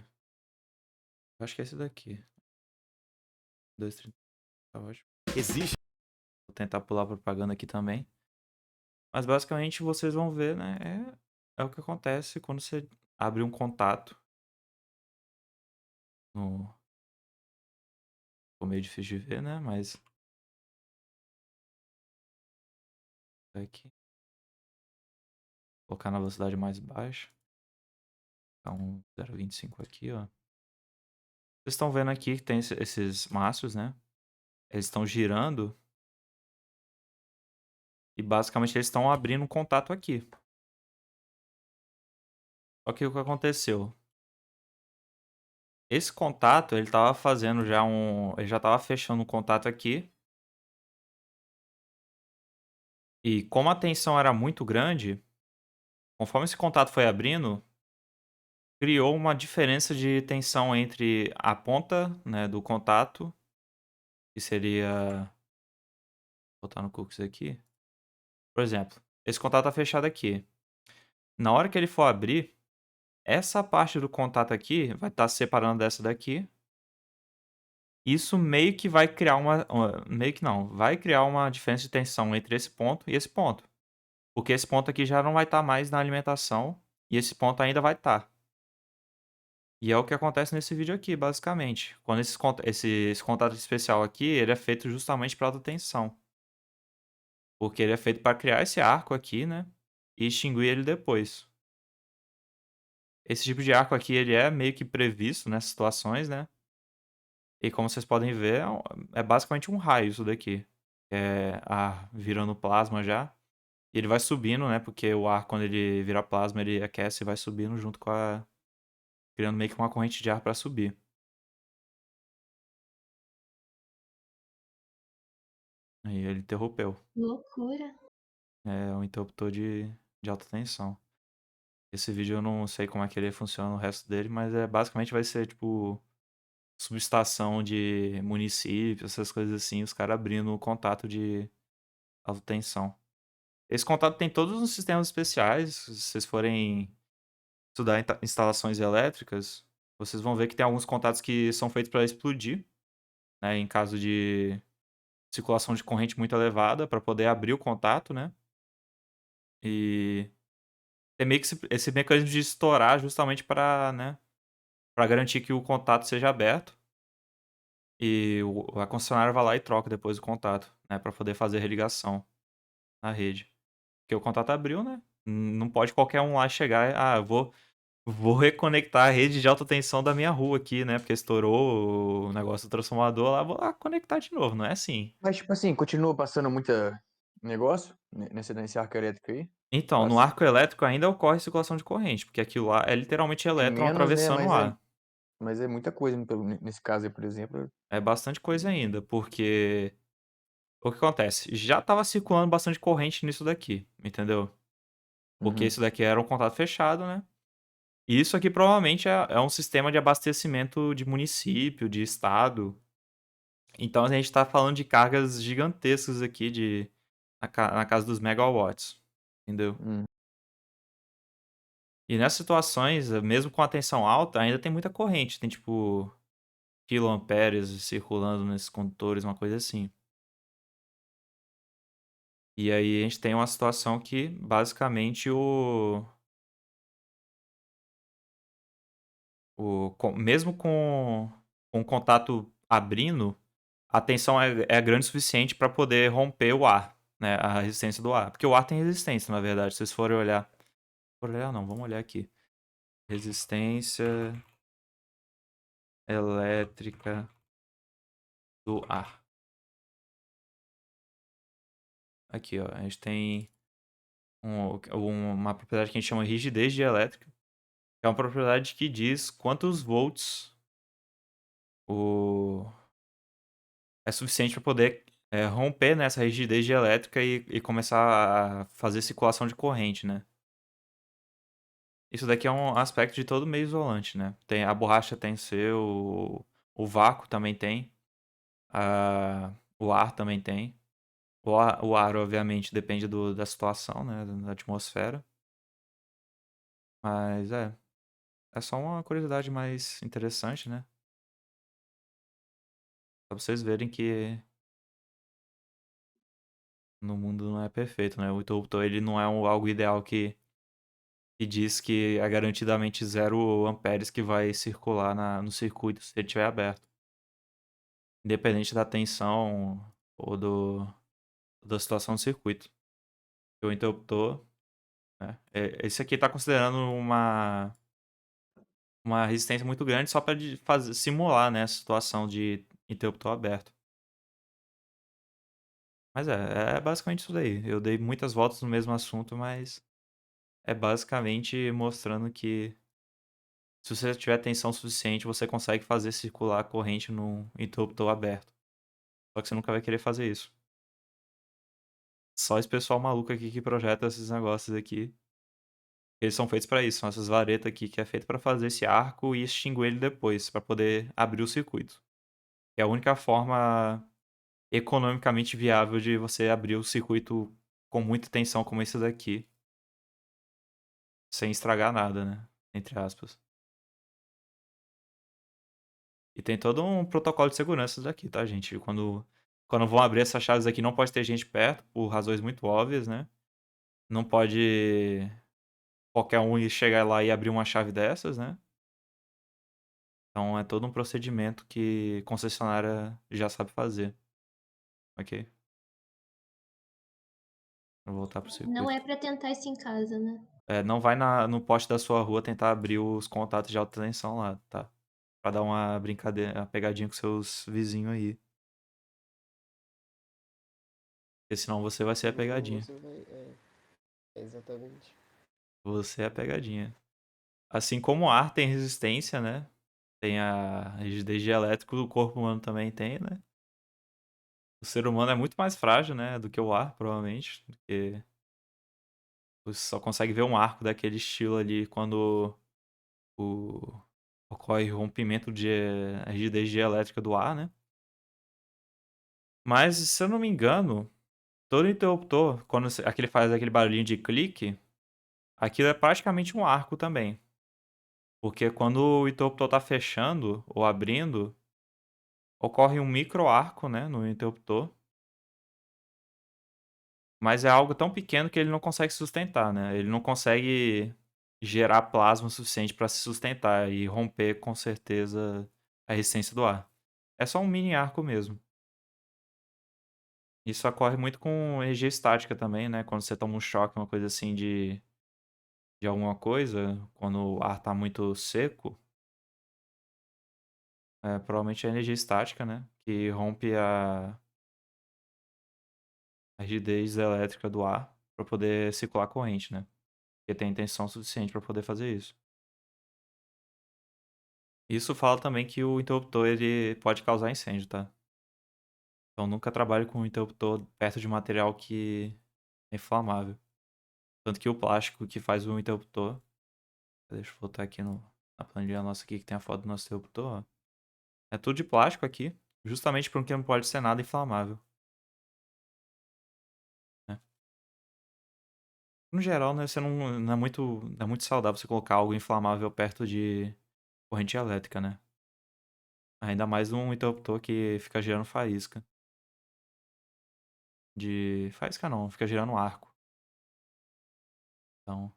acho que é esse daqui. 230. Tá ótimo. Existe. Vou tentar pular a propaganda aqui também. Mas basicamente vocês vão ver, né? É o que acontece quando você abre um contato no... Ficou meio difícil de ver, né? Mas... Aqui. Colocar na velocidade mais baixa. Então, 0,25 aqui, ó. Vocês estão vendo aqui que tem esses mastros, né? Eles estão girando. E basicamente eles estão abrindo um contato aqui. Só que o que aconteceu? Esse contato, ele tava fazendo já um... Ele já tava fechando um contato aqui. E como a tensão era muito grande, conforme esse contato foi abrindo, criou uma diferença de tensão entre a ponta, né, do contato, que seria... Vou botar no cookies aqui. Por exemplo, esse contato tá fechado aqui. Na hora que ele for abrir, essa parte do contato aqui vai estar se separando dessa daqui. Isso meio que vai criar meio que não, vai criar uma diferença de tensão entre esse ponto e esse ponto. Porque esse ponto aqui já não vai estar mais na alimentação e esse ponto ainda vai estar. E é o que acontece nesse vídeo aqui, basicamente. Quando esse contato especial aqui, ele é feito justamente para alta tensão. Porque ele é feito para criar esse arco aqui, né? E extinguir ele depois. Esse tipo de arco aqui, ele é meio que previsto nessas situações, né? E como vocês podem ver, é basicamente um raio isso daqui. É ar virando plasma já. E ele vai subindo, né? Porque o ar, quando ele vira plasma, ele aquece e vai subindo junto com a... Criando meio que uma corrente de ar para subir. Aí ele interrompeu. Loucura. É um interruptor de alta tensão. Esse vídeo eu não sei como é que ele funciona o resto dele, mas basicamente vai ser tipo subestação de município, essas coisas assim, os caras abrindo o contato de alta tensão. Esse contato tem todos os sistemas especiais. Se vocês forem estudar instalações elétricas, vocês vão ver que tem alguns contatos que são feitos para explodir, né, em caso de circulação de corrente muito elevada, para poder abrir o contato, né? E tem meio que esse mecanismo de estourar justamente para, né, para garantir que o contato seja aberto. E a concessionária vai lá e troca depois o contato, né, para poder fazer a religação na rede. Porque o contato abriu, né? Não pode qualquer um lá chegar e, eu vou reconectar a rede de alta tensão da minha rua aqui, né? Porque estourou o negócio do transformador lá, vou lá conectar de novo, não é assim. Mas, tipo assim, continua passando muita negócio nesse arco elétrico aí? Então, no Passa. arco elétrico ainda ocorre circulação de corrente, porque aquilo lá é literalmente É elétron menos, né? atravessando o ar. Mas é muita coisa nesse caso aí, por exemplo. É bastante coisa ainda, porque o que acontece? Já estava circulando bastante corrente nisso daqui, entendeu? Porque Uhum. isso daqui era um contato fechado, né? E isso aqui provavelmente é um sistema de abastecimento de município, de estado. Então a gente está falando de cargas gigantescas aqui na casa dos megawatts, entendeu? Uhum. E nessas situações, mesmo com a tensão alta, ainda tem muita corrente. Tem tipo quiloamperes circulando nesses condutores, uma coisa assim. E aí a gente tem uma situação que basicamente mesmo com o contato abrindo, a tensão é grande o suficiente para poder romper o ar, né? A resistência do ar. Porque o ar tem resistência, na verdade. Se vocês forem olhar. Não, vamos olhar aqui. Resistência elétrica do ar. Aqui, ó. A gente tem uma propriedade que a gente chama de rigidez dielétrica. Que é uma propriedade que diz quantos volts o... é suficiente para poder romper nessa rigidez dielétrica e começar a fazer circulação de corrente, né? Isso daqui é um aspecto de todo meio isolante, né? A borracha tem o vácuo também tem, o ar também tem. O ar, obviamente, depende da situação, né? Da atmosfera. Mas é só uma curiosidade mais interessante, né? Pra vocês verem que no mundo não é perfeito, né? O interruptor, ele não é algo ideal que que diz que é garantidamente 0 amperes que vai circular no circuito se ele estiver aberto. Independente da tensão ou da situação do circuito. O interruptor, né? Esse aqui está considerando uma resistência muito grande só para simular, né, a situação de interruptor aberto. Mas é basicamente isso daí. Eu dei muitas voltas no mesmo assunto, mas é basicamente mostrando que se você tiver tensão suficiente, você consegue fazer circular a corrente num interruptor aberto. Só que você nunca vai querer fazer isso. Só esse pessoal maluco aqui que projeta esses negócios aqui. Eles são feitos para isso. São essas varetas aqui que é feito para fazer esse arco e extinguir ele depois, para poder abrir o circuito. É a única forma economicamente viável de você abrir o circuito com muita tensão como esse daqui, sem estragar nada, né? Entre aspas. E tem todo um protocolo de segurança daqui, tá, gente? Quando vão abrir essas chaves aqui, não pode ter gente perto, por razões muito óbvias, né? Não pode qualquer um ir chegar lá e abrir uma chave dessas, né? Então é todo um procedimento que concessionária já sabe fazer. Ok? Vou voltar pro Não circuito. é pra tentar isso em casa, né? Não vai no poste da sua rua tentar abrir os contatos de alta tensão lá, tá? Pra dar uma brincadeira, uma pegadinha com seus vizinhos aí. Porque senão você vai ser a pegadinha. Você vai. Exatamente. Você é a pegadinha. Assim como o ar tem resistência, né? Tem a rigidez elétrica, o corpo humano também tem, né? O ser humano é muito mais frágil, né? Do que o ar, provavelmente. Porque você só consegue ver um arco daquele estilo ali quando o... ocorre rompimento de rigidez elétrica do ar, né? Mas, se eu não me engano, todo interruptor, quando aquele faz aquele barulhinho de clique, aquilo é praticamente um arco também. Porque quando o interruptor está fechando ou abrindo, ocorre um micro arco, né, no interruptor. Mas é algo tão pequeno que ele não consegue sustentar, né? Ele não consegue gerar plasma suficiente para se sustentar e romper com certeza a resistência do ar. É só um mini arco mesmo. Isso ocorre muito com energia estática também, né? Quando você toma um choque, uma coisa assim de alguma coisa, quando o ar está muito seco, provavelmente é a energia estática, né? Que rompe a rigidez elétrica do ar para poder circular a corrente, né? Porque tem tensão suficiente para poder fazer isso. Isso fala também que o interruptor ele pode causar incêndio, tá? Então nunca trabalhe com um interruptor perto de material que é inflamável. Tanto que o plástico que faz o interruptor. Deixa eu voltar aqui na planilha nossa aqui que tem a foto do nosso interruptor. Ó. É tudo de plástico aqui, justamente porque não pode ser nada inflamável. Né? No geral, né, você não é muito saudável você colocar algo inflamável perto de corrente elétrica, né? Ainda mais um interruptor que fica gerando faísca. Faísca não, fica gerando arco. Então,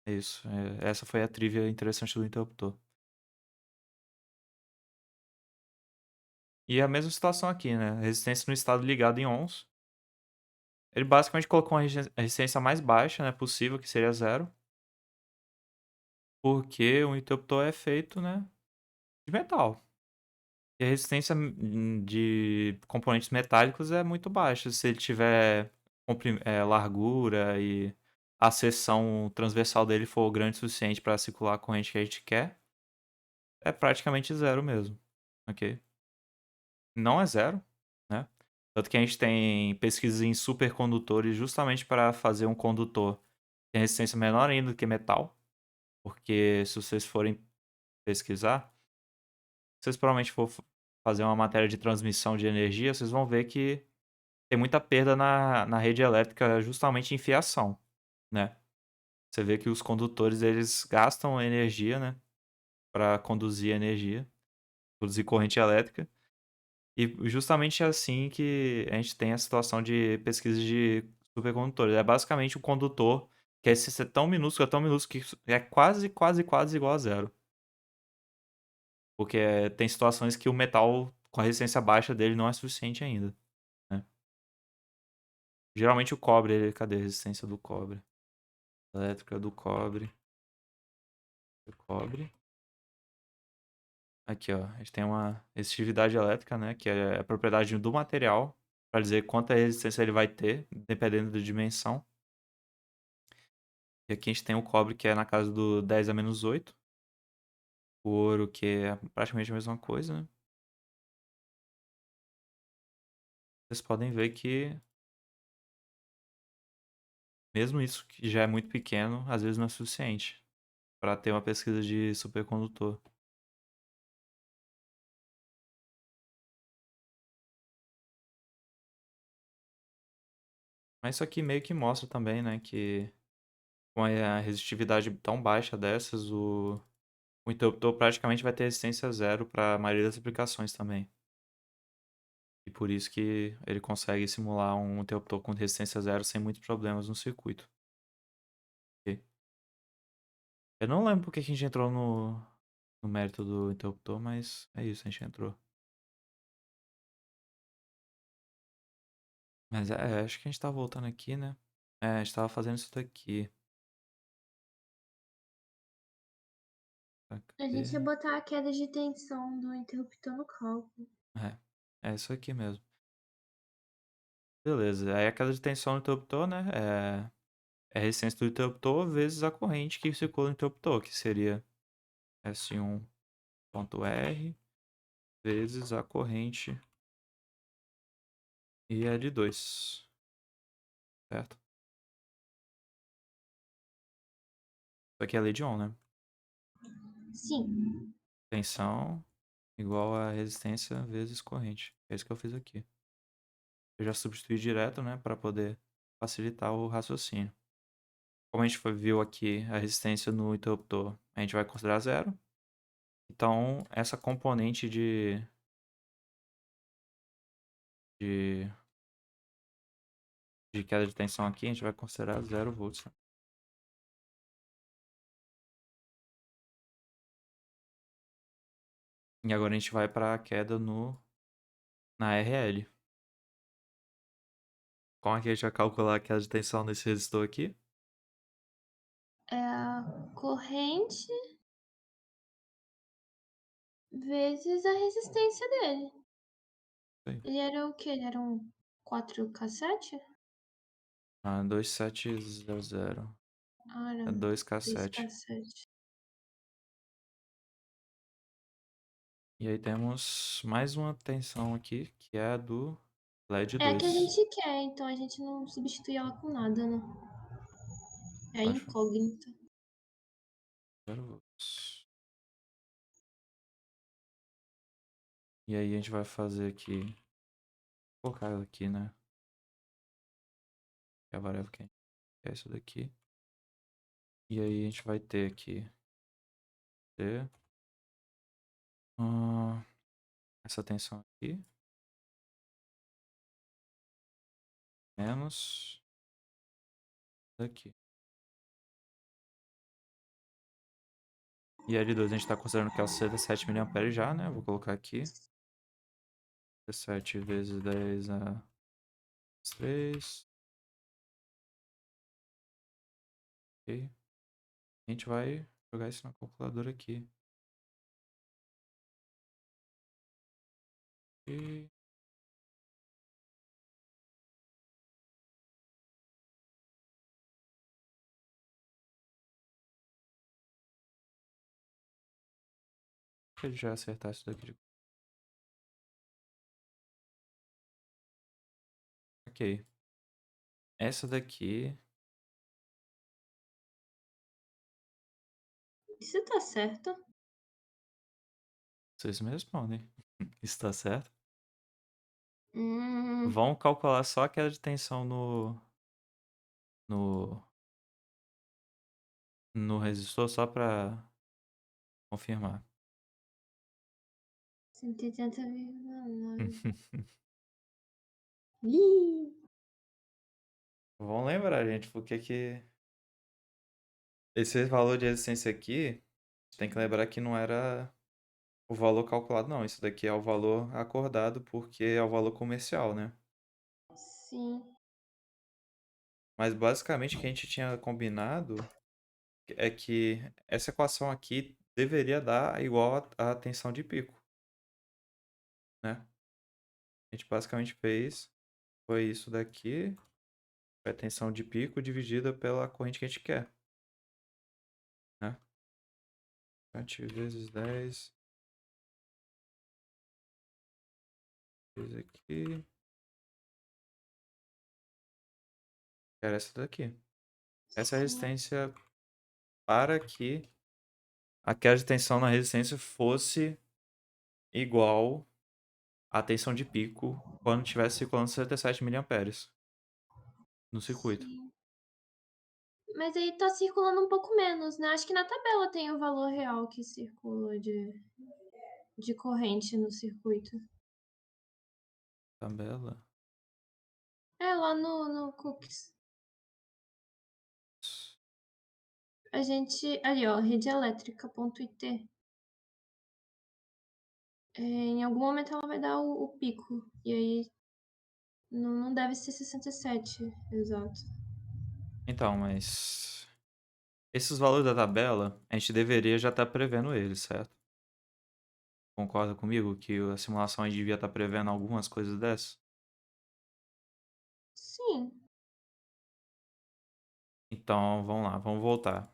é isso. Essa foi a trivia interessante do interruptor. E a mesma situação aqui, né? Resistência no estado ligado em ohms. Ele basicamente colocou uma resistência mais baixa, né, possível, que seria 0. Porque o interruptor é feito, né, de metal. E a resistência de componentes metálicos é muito baixa. Se ele tiver largura e a seção transversal dele for grande o suficiente para circular a corrente que a gente quer, é praticamente 0 mesmo. Ok? Não é 0, né? Tanto que a gente tem pesquisas em supercondutores justamente para fazer um condutor que tem resistência menor ainda do que metal. Porque se vocês forem pesquisar, vocês provavelmente for fazer uma matéria de transmissão de energia, vocês vão ver que tem muita perda na rede elétrica justamente em fiação, né? Você vê que os condutores, eles gastam energia, né? Para conduzir energia, produzir corrente elétrica. E justamente é assim que a gente tem a situação de pesquisa de supercondutores. É basicamente um condutor Que a resistência é tão minúscula que é quase, quase, quase igual a zero. Porque tem situações que o metal com a resistência baixa dele não é suficiente ainda, né? Geralmente o cobre, cadê a resistência do cobre? Elétrica do cobre. Do cobre. Aqui, ó. A gente tem uma resistividade elétrica, né? Que é a propriedade do material para dizer quanta resistência ele vai ter, dependendo da dimensão. E aqui a gente tem o cobre, que é na casa do 10 a menos 8. O ouro, que é praticamente a mesma coisa, né? Vocês podem ver que, mesmo isso que já é muito pequeno, às vezes não é suficiente para ter uma pesquisa de supercondutor. Mas isso aqui meio que mostra também, né, que com a resistividade tão baixa dessas, o interruptor praticamente vai ter resistência zero para a maioria das aplicações também. E por isso que ele consegue simular um interruptor com resistência zero sem muitos problemas no circuito. Ok? Eu não lembro porque que a gente entrou no mérito do interruptor, mas é isso, a gente entrou. Mas acho que a gente tá voltando aqui, né? A gente tava fazendo isso daqui. Tá, A gente cadê? ia botar a queda de tensão do interruptor no cálculo. É isso aqui mesmo. Beleza, aí a queda de tensão no interruptor, né? É a resistência do interruptor vezes a corrente que circula no interruptor, que seria S1.R vezes a corrente e L2, certo? Isso aqui é a lei de Ohm, né? Sim. Tensão igual a resistência vezes corrente. É isso que eu fiz aqui. Eu já substituí direto, né, para poder facilitar o raciocínio. Como a gente viu aqui a resistência no interruptor, a gente vai considerar zero. Então, essa componente de, de queda de tensão aqui, a gente vai considerar 0 volts. E agora a gente vai para a queda na RL. Como é que a gente vai calcular a queda de tensão nesse resistor aqui? É a corrente vezes a resistência dele. Aí. Ele era o quê? Ele era um 4K7? 2700. Ah, era É 2K7. 2K7. E aí temos mais uma tensão aqui, que é a do LED É a que a 2. gente quer, então a gente não substitui ela com nada, né? É Acho incógnita. 0 volts. E aí a gente vai fazer aqui, vou colocar ela aqui, né? Que é a variável que a gente quer, isso daqui. E aí a gente vai ter aqui ter, essa tensão aqui, menos daqui. E L2 a gente está considerando que é o 67 mA já, né? Vou colocar aqui. 17 vezes 10 a 3. Ok. A gente vai jogar isso na calculadora aqui. E deixa eu já acertar isso daqui. Ok. Essa daqui, Isso tá certo? vocês me respondem. Está certo? Hum, Vamos calcular só a queda de tensão no, no resistor só para confirmar. 180,9. Ih! Vamos lembrar, gente, porque que Esse valor de resistência aqui, tem que lembrar que não era o valor calculado, não. Isso daqui é o valor acordado, porque é o valor comercial, né? Sim. Mas basicamente o que a gente tinha combinado é que essa equação aqui deveria dar igual a tensão de pico, né? A gente basicamente fez, foi isso daqui, foi a tensão de pico dividida pela corrente que a gente quer, né? 7 vezes 10, vezes aqui, era essa daqui. Essa é a Sim. resistência para que a queda de tensão na resistência fosse igual à tensão de pico quando estivesse circulando 67 miliamperes no circuito. Sim. Mas aí tá circulando um pouco menos, né? Acho que na tabela tem o valor real que circula de corrente no circuito. Tabela. É, lá no Cookies. A gente. Ali, ó, redeelétrica.it. Em algum momento ela vai dar o pico. E aí não deve ser 67, exato. Então, mas esses valores da tabela, a gente deveria já estar prevendo eles, certo? Concorda comigo que a simulação aí devia estar prevendo algumas coisas dessas? Sim. Então, vamos lá, vamos voltar.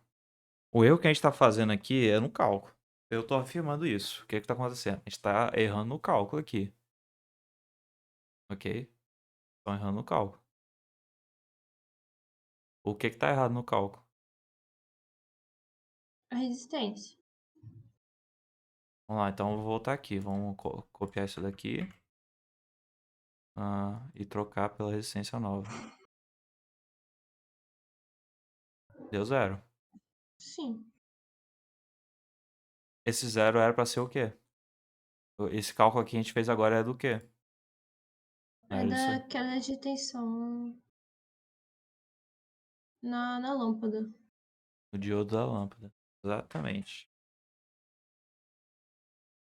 O erro que a gente está fazendo aqui é no cálculo. Eu estou afirmando isso. O que está acontecendo? A gente está errando no cálculo aqui. Ok? Estão errando no cálculo. O que está errado no cálculo? A resistência. Vamos lá, então eu vou voltar aqui. Vamos copiar isso daqui. E trocar pela resistência nova. Deu zero. Sim. Esse zero era para ser o quê? Esse cálculo aqui que a gente fez agora é do quê? Não É era isso aí? da queda de tensão na lâmpada. O diodo da lâmpada. Exatamente.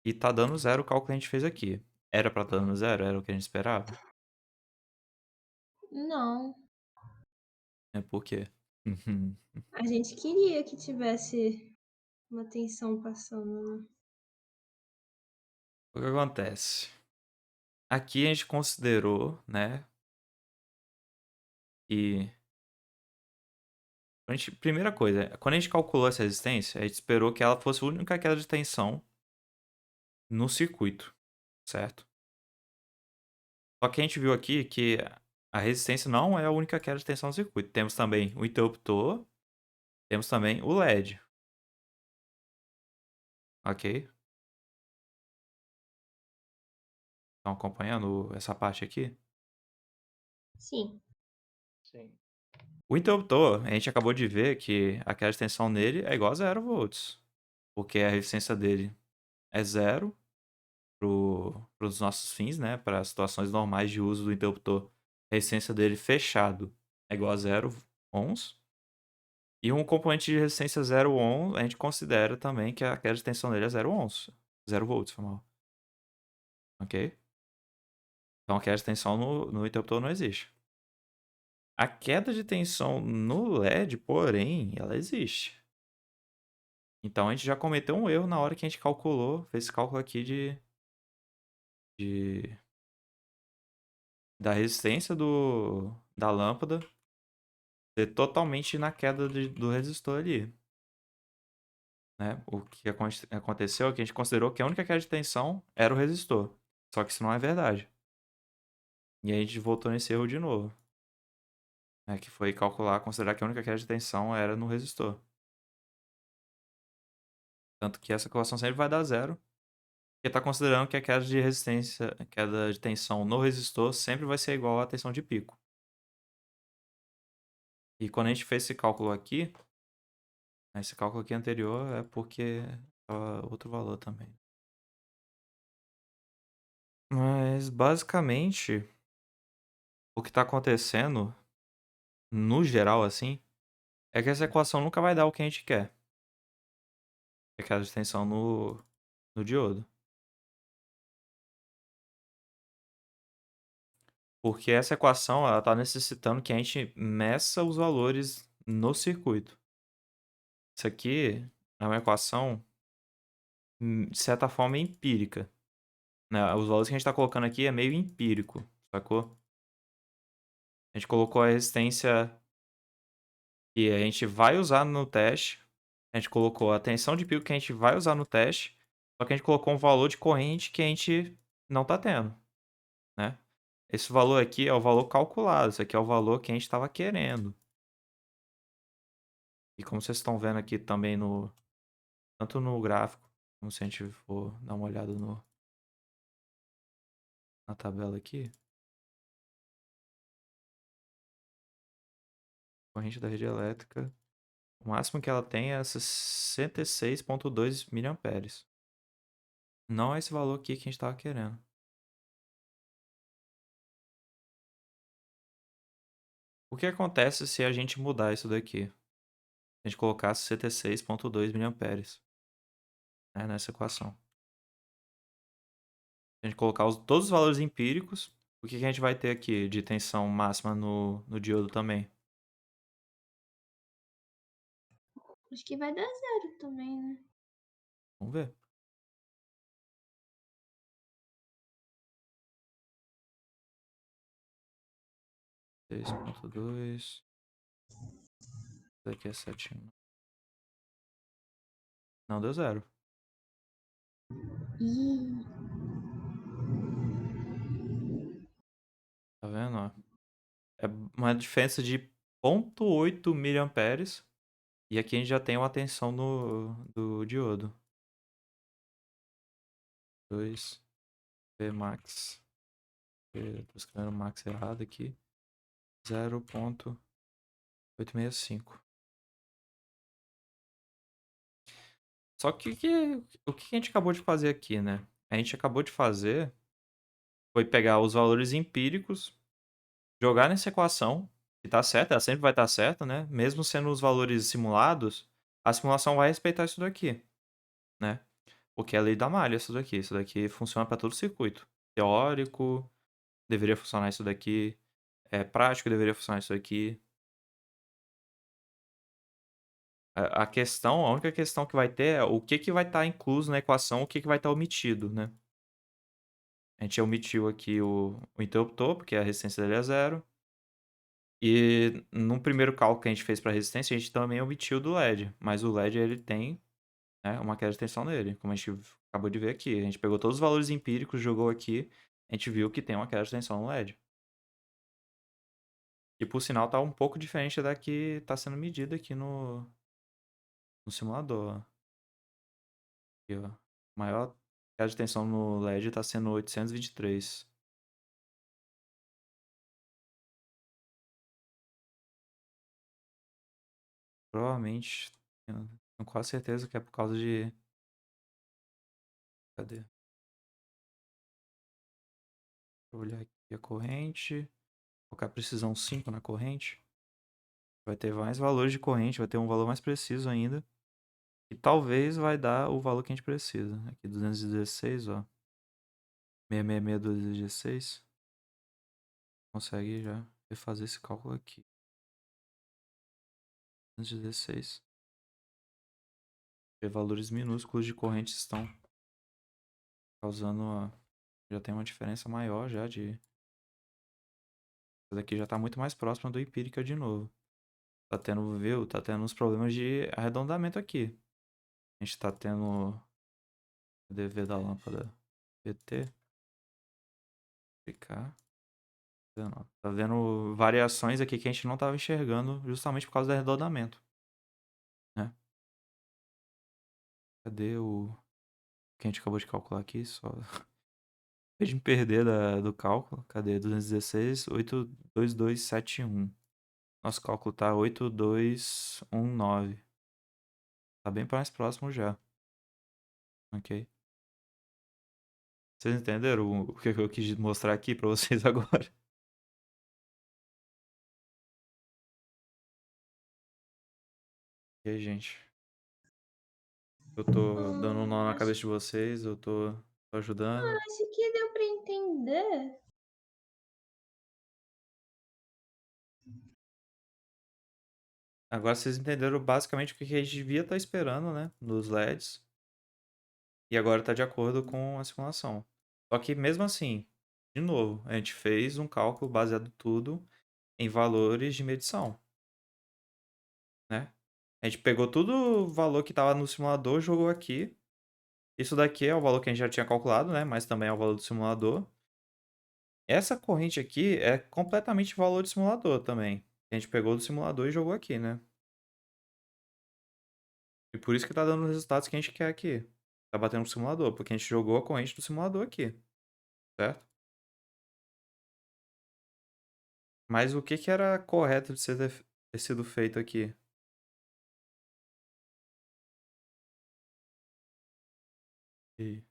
E tá dando zero o cálculo que a gente fez aqui. Era pra estar dando zero? Era o que a gente esperava? Não. É por quê? Uhum. A gente queria que tivesse uma tensão passando, né? O que acontece? Aqui a gente considerou, né? Que. Primeira coisa, quando a gente calculou essa resistência, a gente esperou que ela fosse a única queda de tensão no circuito, certo? Só que a gente viu aqui que a resistência não é a única queda de tensão no circuito. Temos também o interruptor, temos também o LED. Ok? Estão acompanhando essa parte aqui? Sim. Sim. O interruptor, a gente acabou de ver que a queda de tensão nele é igual a 0 volts. Porque a resistência dele é zero para os nossos fins, né? Para situações normais de uso do interruptor. A resistência dele fechado é igual a 0 ohms. E um componente de resistência 0 ohm, a gente considera também que a queda de tensão dele é 0 ohms. 0 volts, foi mal. Ok? Então a queda de tensão no interruptor não existe. A queda de tensão no LED, porém, ela existe. Então a gente já cometeu um erro na hora que a gente calculou, fez esse cálculo aqui de da resistência da lâmpada ser totalmente na queda do resistor ali. Né? O que aconteceu é que a gente considerou que a única queda de tensão era o resistor. Só que isso não é verdade. E aí a gente voltou nesse erro de novo. Né? Que foi calcular, considerar que a única queda de tensão era no resistor. Tanto que essa equação sempre vai dar zero. Porque está considerando que a queda de resistência, a queda de tensão no resistor sempre vai ser igual à tensão de pico. E quando a gente fez esse cálculo aqui, esse cálculo aqui anterior é porque estava outro valor também. Mas basicamente, o que está acontecendo, no geral assim, É que essa equação nunca vai dar o que a gente quer. É aquela extensão no diodo. Porque essa equação, ela tá necessitando que a gente meça os valores no circuito. Isso aqui é uma equação, de certa forma, empírica, né? Os valores que a gente tá colocando aqui é meio empírico, sacou? A gente colocou a resistência que a gente vai usar no teste. A gente colocou a tensão de pico que a gente vai usar no teste. Só que a gente colocou um valor de corrente que a gente não tá tendo, né? Esse valor aqui é o valor calculado. Isso aqui é o valor que a gente estava querendo. E como vocês estão vendo aqui também tanto no gráfico, como se a gente for dar uma olhada na tabela aqui. Corrente da rede elétrica. O máximo que ela tem é 66,2 miliamperes. Não é esse valor aqui que a gente estava querendo. O que acontece se a gente mudar isso daqui? Se a gente colocar 66,2 miliamperes, né, nessa equação. Se a gente colocar todos os valores empíricos, o que a gente vai ter aqui de tensão máxima no diodo também? Acho que vai dar 0 também, né? Vamos ver. Seis ponto dois. Isso daqui é 7. Não deu 0. Ih, Tá vendo? Ó? É uma diferença de 0,8 miliamperes. E aqui a gente já tem uma tensão do diodo. 2 P max. Tô escrevendo max errado aqui. 0,865. Só que o que a gente acabou de fazer aqui, né? A gente acabou de fazer foi pegar os valores empíricos, jogar nessa equação, que tá certa, ela sempre vai estar certa, né? Mesmo sendo os valores simulados, a simulação vai respeitar isso daqui, né? Porque é a lei da malha isso daqui. Isso daqui funciona para todo o circuito. Teórico, deveria funcionar isso daqui. Prático, deveria funcionar isso aqui. A única questão que vai ter é o que vai estar incluso na equação, o que vai estar omitido, né? A gente omitiu aqui o interruptor, porque a resistência dele é 0. E no primeiro cálculo que a gente fez para resistência, a gente também omitiu do LED. Mas o LED, ele tem, né, uma queda de tensão nele, como a gente acabou de ver aqui. A gente pegou todos os valores empíricos, jogou aqui, a gente viu que tem uma queda de tensão no LED. E por sinal tá um pouco diferente da que tá sendo medida aqui no simulador. Aqui, ó. Maior queda de tensão no LED tá sendo 823. Provavelmente, tenho quase certeza que é por causa de... Cadê? Vou olhar aqui a corrente. Colocar precisão 5 na corrente. Vai ter mais valores de corrente, vai ter um valor mais preciso ainda. E talvez vai dar o valor que a gente precisa. Aqui 216, ó. 666, 216. Consegue já refazer esse cálculo aqui. 216. E valores minúsculos de corrente estão causando... Já tem uma diferença maior já de... Essa daqui já tá muito mais próxima do empírica de novo. Tá tendo, viu? Tá tendo uns problemas de arredondamento aqui. A gente tá tendo... DV da lâmpada PT. Ficar. Tá vendo variações aqui que a gente não tava enxergando justamente por causa do arredondamento, né? Cadê o que a gente acabou de calcular aqui? Só em vez de me perder do cálculo. Cadê? 216, 82271. Nosso cálculo tá 8219. Tá bem mais próximo já. Ok. Vocês entenderam o que eu quis mostrar aqui pra vocês agora? E aí, gente? Eu tô dando um nó na acho, cabeça de vocês, eu tô ajudando. acho que deu pra entender. Agora vocês entenderam basicamente o que a gente devia estar esperando, né? Nos LEDs. E agora tá de acordo com a simulação. Só que mesmo assim, de novo, a gente fez um cálculo baseado tudo em valores de medição, né? A gente pegou tudo o valor que estava no simulador, jogou aqui. Isso daqui é o valor que a gente já tinha calculado, né? Mas também é o valor do simulador. Essa corrente aqui é completamente valor de simulador também. A gente pegou do simulador e jogou aqui, né? E por isso que tá dando os resultados que a gente quer aqui. Tá batendo no simulador, porque a gente jogou a corrente do simulador aqui, certo? Mas o que era correto de ter sido feito aqui? E...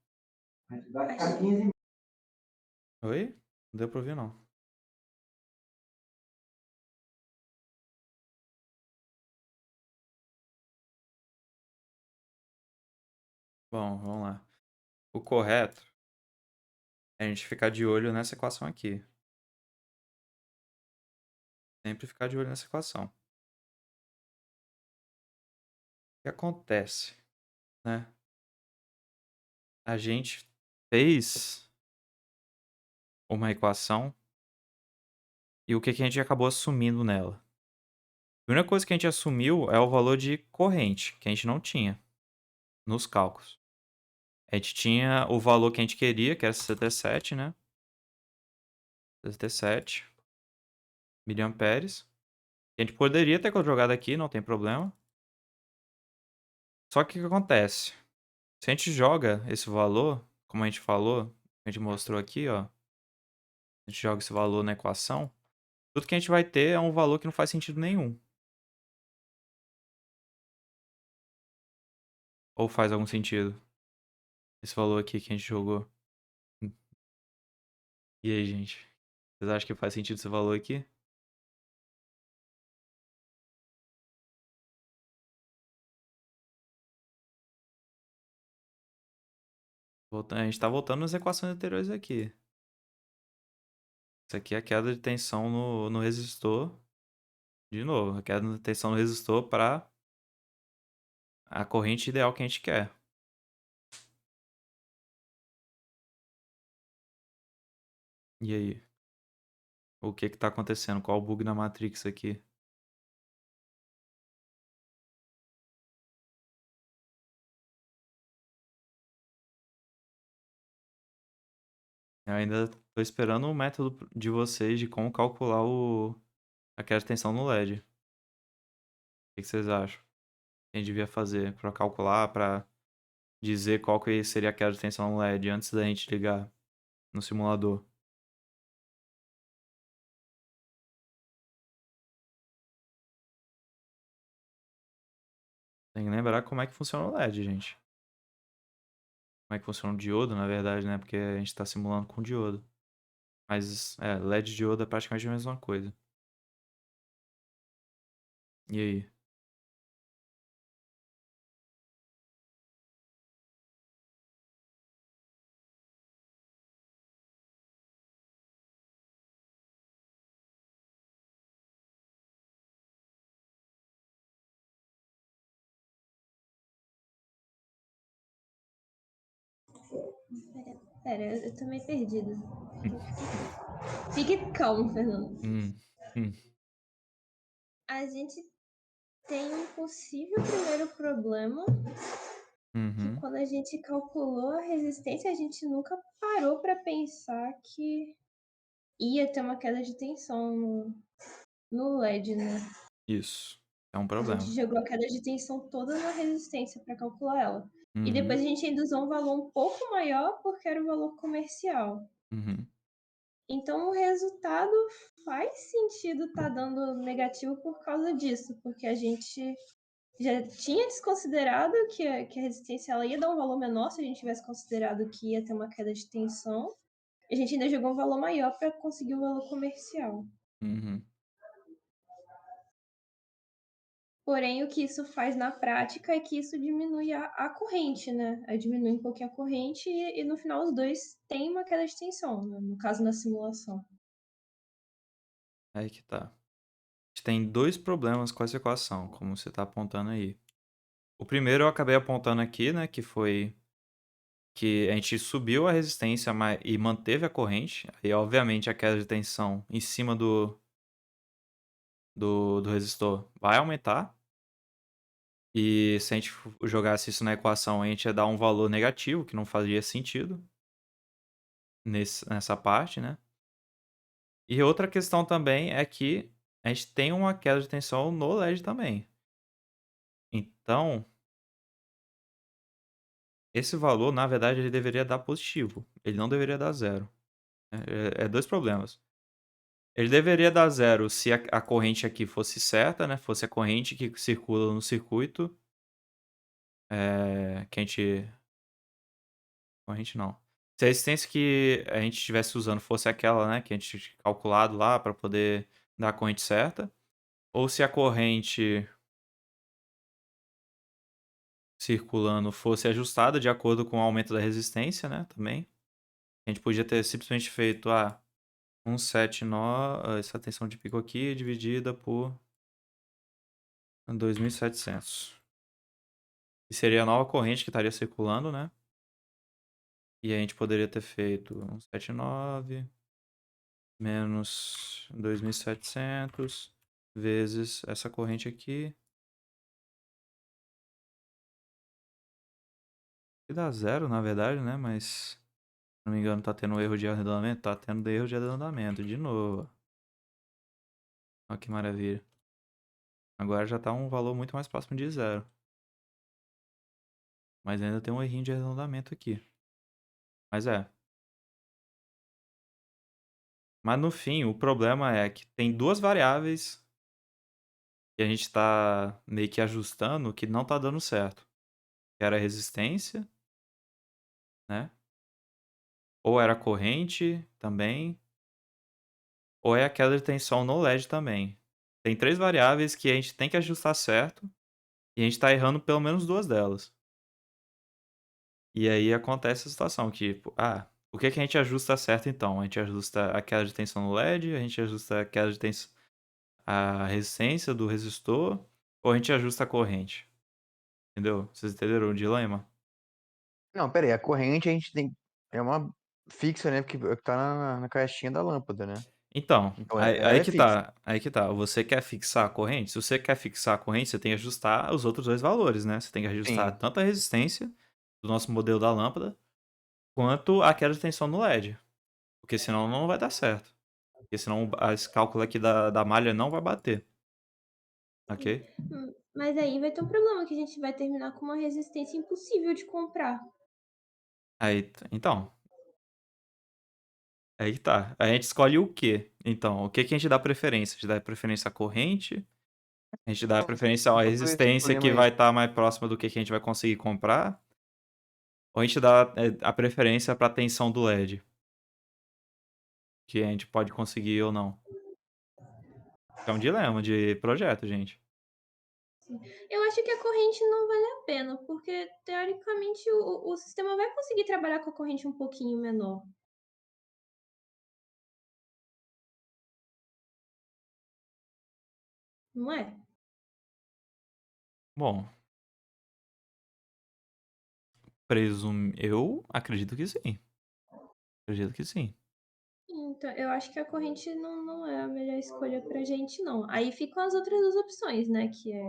Oi? Não deu pra ouvir, não. Bom, vamos lá. O correto é a gente ficar de olho nessa equação aqui. Sempre ficar de olho nessa equação. O que acontece, né? A gente fez uma equação e o que a gente acabou assumindo nela? A única coisa que a gente assumiu é o valor de corrente, que a gente não tinha nos cálculos. A gente tinha o valor que a gente queria, que era 67, né? 67 miliamperes. A gente poderia ter jogado aqui, não tem problema. Só que o que acontece? Se a gente joga esse valor, como a gente falou, a gente mostrou aqui, ó. A gente joga esse valor na equação. Tudo que a gente vai ter é um valor que não faz sentido nenhum. Ou faz algum sentido? Esse valor aqui que a gente jogou. E aí, gente? Vocês acham que faz sentido esse valor aqui? A gente tá voltando nas equações anteriores aqui. Isso aqui é a queda de tensão no resistor. De novo, a queda de tensão no resistor para a corrente ideal que a gente quer. E aí? O que que tá acontecendo? Qual o bug na Matrix aqui? Eu ainda tô esperando o método de vocês de como calcular a queda de tensão no LED. O que que vocês acham? O que a gente devia fazer para calcular, para dizer qual que seria a queda de tensão no LED antes da gente ligar no simulador? Tem que lembrar como é que funciona o LED, gente. Como é que funciona o diodo, na verdade, né? Porque a gente tá simulando com diodo. Mas, LED e diodo é praticamente a mesma coisa. E aí? Pera, eu tô meio perdida. Fique calmo, Fernando. Hum, hum, A gente tem um possível primeiro problema que uhum. quando a gente calculou a resistência, a gente nunca parou para pensar que ia ter uma queda de tensão no LED, né? Isso. É um A gente problema. jogou a queda de tensão toda na resistência para calcular ela. E depois Uhum, a gente ainda usou um valor um pouco maior porque era o valor comercial. uhum. Então o resultado faz sentido estar dando negativo por causa disso, porque a gente já tinha desconsiderado que a resistência ela ia dar um valor menor se a gente tivesse considerado que ia ter uma queda de tensão. A gente ainda jogou um valor maior para conseguir o valor comercial. Uhum. Porém, o que isso faz na prática é que isso diminui a corrente, né? Aí diminui um pouquinho a corrente e no final os dois têm uma queda de tensão, né? No caso, na simulação. Aí que tá. A gente tem dois problemas com essa equação, como você tá apontando aí. O primeiro eu acabei apontando aqui, né, que foi que a gente subiu a resistência e manteve a corrente. Aí, obviamente, a queda de tensão em cima do resistor vai aumentar. E se a gente jogasse isso na equação, a gente ia dar um valor negativo, que não fazia sentido nessa parte, né? E outra questão também é que a gente tem uma queda de tensão no LED também. Então, esse valor, na verdade, ele deveria dar positivo. Ele não deveria dar zero. É dois problemas. Ele deveria dar zero se a corrente aqui fosse certa, né? Fosse a corrente que circula no circuito. Que a gente. Corrente não. Se a resistência que a gente estivesse usando fosse aquela, né? Que a gente tinha calculado lá para poder dar a corrente certa. Ou se a corrente circulando fosse ajustada de acordo com o aumento da resistência, né? Também. A gente podia ter simplesmente feito 1,7 nó, essa tensão de pico aqui dividida por 2.700. E seria a nova corrente que estaria circulando, né? E a gente poderia ter feito 179 menos 2.700 vezes essa corrente aqui. Que dá zero, na verdade, né? Mas, se não me engano, tá tendo erro de arredondamento. Tá tendo erro de arredondamento, de novo. Olha que maravilha. Agora já tá um valor muito mais próximo de zero. Mas ainda tem um errinho de arredondamento aqui. Mas é. Mas no fim, o problema é que tem duas variáveis que a gente tá meio que ajustando que não tá dando certo. Que era a resistência, né? Ou era a corrente também. Ou é a queda de tensão no LED também. Tem três variáveis que a gente tem que ajustar certo. E a gente tá errando pelo menos duas delas. E aí acontece a situação que, tipo, o que que a gente ajusta certo então? A gente ajusta a queda de tensão no LED, a gente ajusta a queda de tensão, a resistência do resistor, ou a gente ajusta a corrente? Entendeu? Vocês entenderam o dilema? Não, pera aí, a corrente a gente tem. É uma fixa, né? Porque tá na caixinha da lâmpada, né? Então, Então aí, ela aí é que fixa. tá. Aí que tá. Você quer fixar a corrente? Se você quer fixar a corrente, você tem que ajustar os outros dois valores, né? Você tem que ajustar Sim. tanto a resistência do nosso modelo da lâmpada, quanto a queda de tensão no LED. Porque senão não vai dar certo. Porque senão esse cálculo aqui da malha não vai bater. Ok? Mas aí vai ter um problema que a gente vai terminar com uma resistência impossível de comprar. Então, aí que tá. A gente escolhe o quê? Então, o que que a gente dá preferência? A gente dá preferência à corrente? A gente dá preferência à Todo esse resistência que problema vai aí. estar mais próxima do que a gente vai conseguir comprar? Ou a gente dá a preferência para a tensão do LED? Que a gente pode conseguir ou não? É um dilema de projeto, gente. Eu acho que a corrente não vale a pena, porque teoricamente o sistema vai conseguir trabalhar com a corrente um pouquinho menor. Não é? Bom, eu acredito que sim. Acredito que sim. Então, eu acho que a corrente não é a melhor escolha pra gente, não. Aí ficam as outras duas opções, né? Que é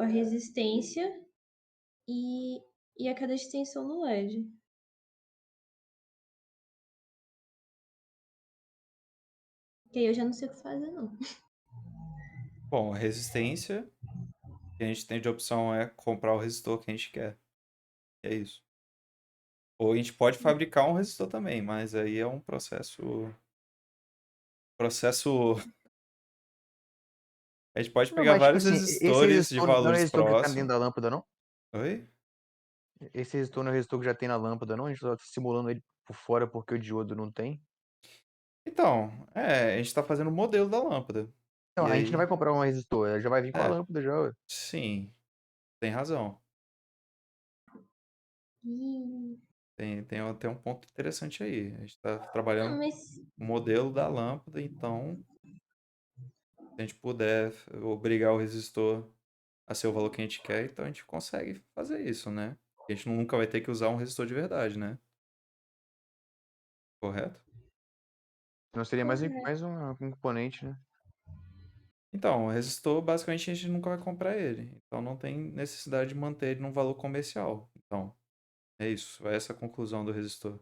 a resistência e, e a queda de tensão no LED. Que aí eu já não sei o que fazer, não. Bom, a resistência que a gente tem de opção é comprar o resistor que a gente quer. É isso. Ou a gente pode fabricar um resistor também, mas aí é um processo. Processo. A gente pode Não, pegar mas tipo vários assim, esse resistores de resistor não é o valores resistor que tá dentro próximos. da lâmpada, não? Oi? Esse resistor não é o resistor que já tem na lâmpada, não? A gente só tá simulando ele por fora porque o diodo não tem. Então, a gente tá fazendo o modelo da lâmpada. Não, E a gente não vai aí, comprar um resistor, já vai vir com a é, lâmpada já, ué. sim, tem razão. Ih, Tem até um ponto interessante aí. A gente tá não, trabalhando mas o modelo da lâmpada, então, se a gente puder obrigar o resistor a ser o valor que a gente quer, então a gente consegue fazer isso, né? A gente nunca vai ter que usar um resistor de verdade, né? Correto? Não seria correto. mais um componente, né? Então, o resistor, basicamente, a gente nunca vai comprar ele. Então, não tem necessidade de manter ele num valor comercial. Então, é isso. É essa a conclusão do resistor.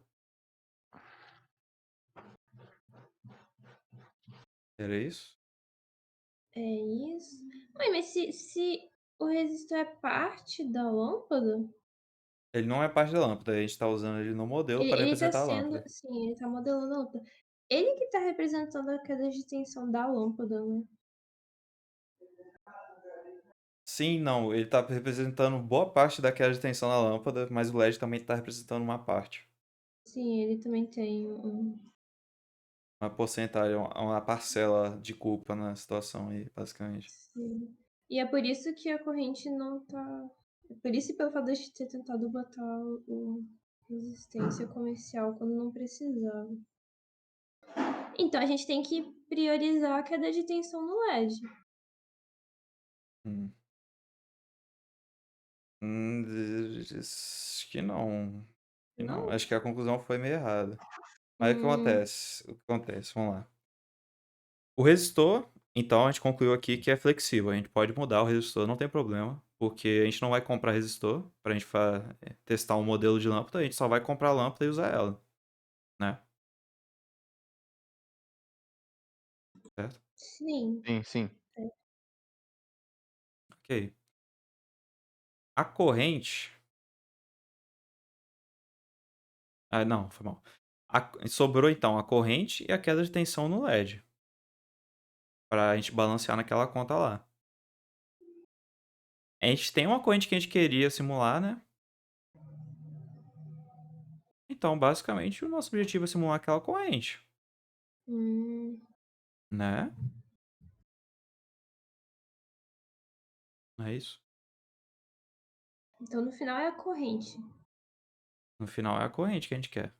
Era isso? É isso. Mãe, mas se o resistor é parte da lâmpada, Ele não é parte da lâmpada. A gente está usando ele no modelo para ele tá representar a sendo, lâmpada. sim, ele tá modelando a lâmpada. Ele que tá representando a queda de tensão da lâmpada, né? Sim, não. Ele está representando boa parte da queda de tensão na lâmpada, mas o LED também está representando uma parte. Sim, ele também tem um. Uma porcentagem, uma parcela de culpa na situação aí, basicamente. Sim. E é por isso que a corrente não tá. É por isso e pelo fato de a gente ter tentado botar o resistência comercial quando não precisava. Então a gente tem que priorizar a queda de tensão no LED. Hum. Acho que não. Acho que não. Não? Acho que a conclusão foi meio errada. Aí o que Hum, acontece? O que acontece? Vamos lá. O resistor, então a gente concluiu aqui que é flexível. A gente pode mudar o resistor, não tem problema. Porque a gente não vai comprar resistor para a gente testar um modelo de lâmpada, a gente só vai comprar a lâmpada e usar ela, né? Certo? sim. Sim, sim. Ok. A corrente. Ah, não, foi mal. Sobrou então a corrente e a queda de tensão no LED. Pra gente balancear naquela conta lá. A gente tem uma corrente que a gente queria simular, né? Então, basicamente, o nosso objetivo é simular aquela corrente, Hum, né? Não é isso? então no final é a corrente. No final é a corrente que a gente quer.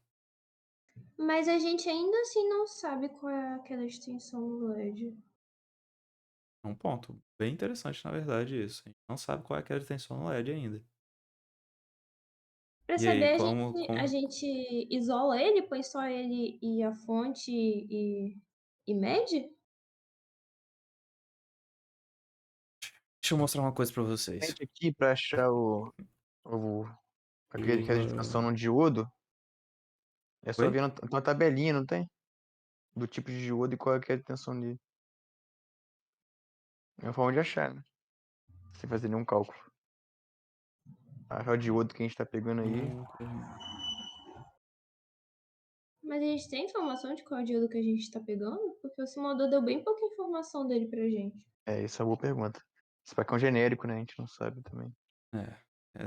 Mas a gente ainda assim não sabe qual é aquela extensão do LED. É um ponto bem interessante, na verdade, isso. A gente não sabe qual é a queda de tensão no LED ainda. Pra E aí, saber, como, a como... gente isola ele, põe só ele e a fonte e mede? Deixa eu mostrar uma coisa pra vocês. Gente, aqui pra achar o aquele que a gente passou Uh, no diodo, é só Oi? ver uma tabelinha, não tem? Do tipo de diodo e qual é que é a tensão dele. É uma forma de achar, né? Sem fazer nenhum cálculo. Achar o diodo que a gente tá pegando aí. Mas a gente tem informação de qual é o diodo que a gente tá pegando? Porque o simulador deu bem pouca informação dele pra gente. Essa é uma boa pergunta. Esse aqui é um genérico, né? A gente não sabe também.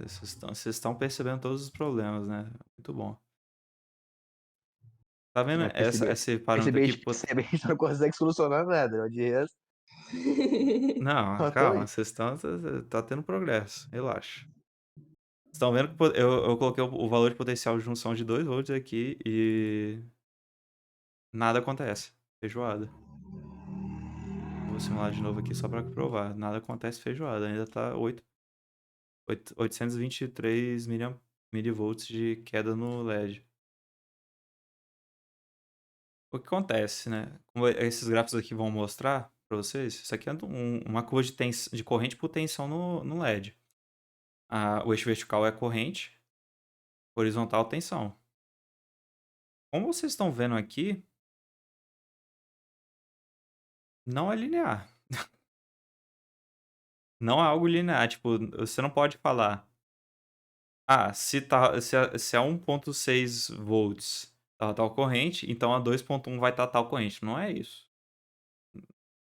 Vocês estão percebendo todos os problemas, né? Muito bom. Tá vendo É, esse parâmetro perceber, a aqui? gente percebe, a gente não consegue solucionar nada, né? De resto, Não, tô calma, aí. vocês estão. Tá tendo progresso, relaxa. Estão vendo que eu coloquei o valor de potencial de junção de 2 volts aqui e nada acontece. Feijoada. Vou simular de novo aqui só para provar. Nada acontece feijoada. Ainda tá 823 milivolts de queda no LED. O que acontece, né? Como esses gráficos aqui vão mostrar para vocês, isso aqui é uma curva de corrente por tensão no LED. O eixo vertical é corrente, horizontal tensão. Como vocês estão vendo aqui, não é linear. Não é algo linear. Tipo, você não pode falar. Se é 1.6 volts tal corrente, então a 2.1 vai estar tal corrente. Não é isso.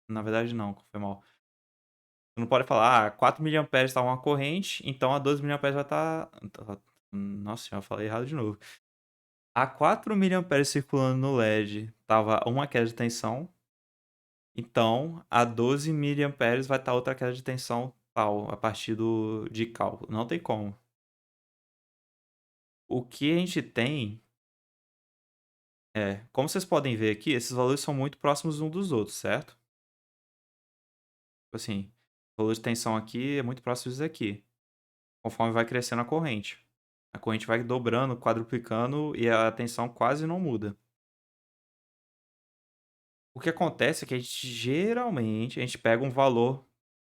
Na verdade, não, foi mal. Você não pode falar, 4 miliamperes está uma corrente, então a 12 miliamperes vai estar. Nossa senhora, eu falei errado de novo. A 4 miliamperes circulando no LED tava uma queda de tensão. Então, a 12 miliamperes vai estar outra queda de tensão tal, a partir de cálculo. Não tem como. O que a gente tem como vocês podem ver aqui, esses valores são muito próximos uns dos outros, certo? Tipo assim, o valor de tensão aqui é muito próximo disso aqui, conforme vai crescendo a corrente. A corrente vai dobrando, quadruplicando e a tensão quase não muda. O que acontece é que geralmente, a gente pega um valor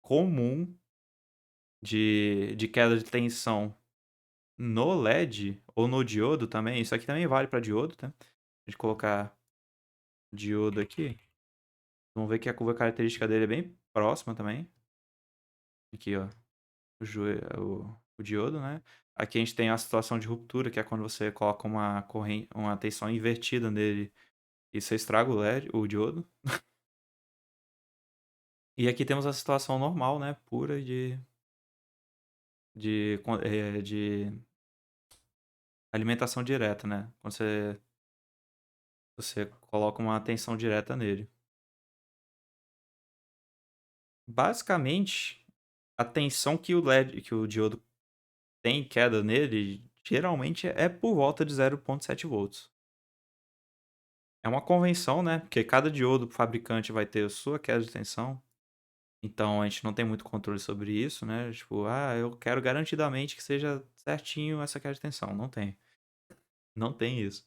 comum de queda de tensão no LED ou no diodo também. Isso aqui também vale para diodo, tá? A gente colocar diodo aqui. Vamos ver que a curva característica dele é bem próxima também. Aqui, ó. O diodo, né? Aqui a gente tem a situação de ruptura, que é quando você coloca uma tensão invertida nele e você estraga o LED, o diodo. E aqui temos a situação normal, né? Pura de alimentação direta, né? Quando você coloca uma tensão direta nele. Basicamente, a tensão que que o diodo tem queda nele, geralmente é por volta de 0,7 volts. É uma convenção, né? Porque cada diodo fabricante vai ter a sua queda de tensão. Então a gente não tem muito controle sobre isso, né? Tipo, eu quero garantidamente que seja certinho essa queda de tensão. Não tem. Não tem isso.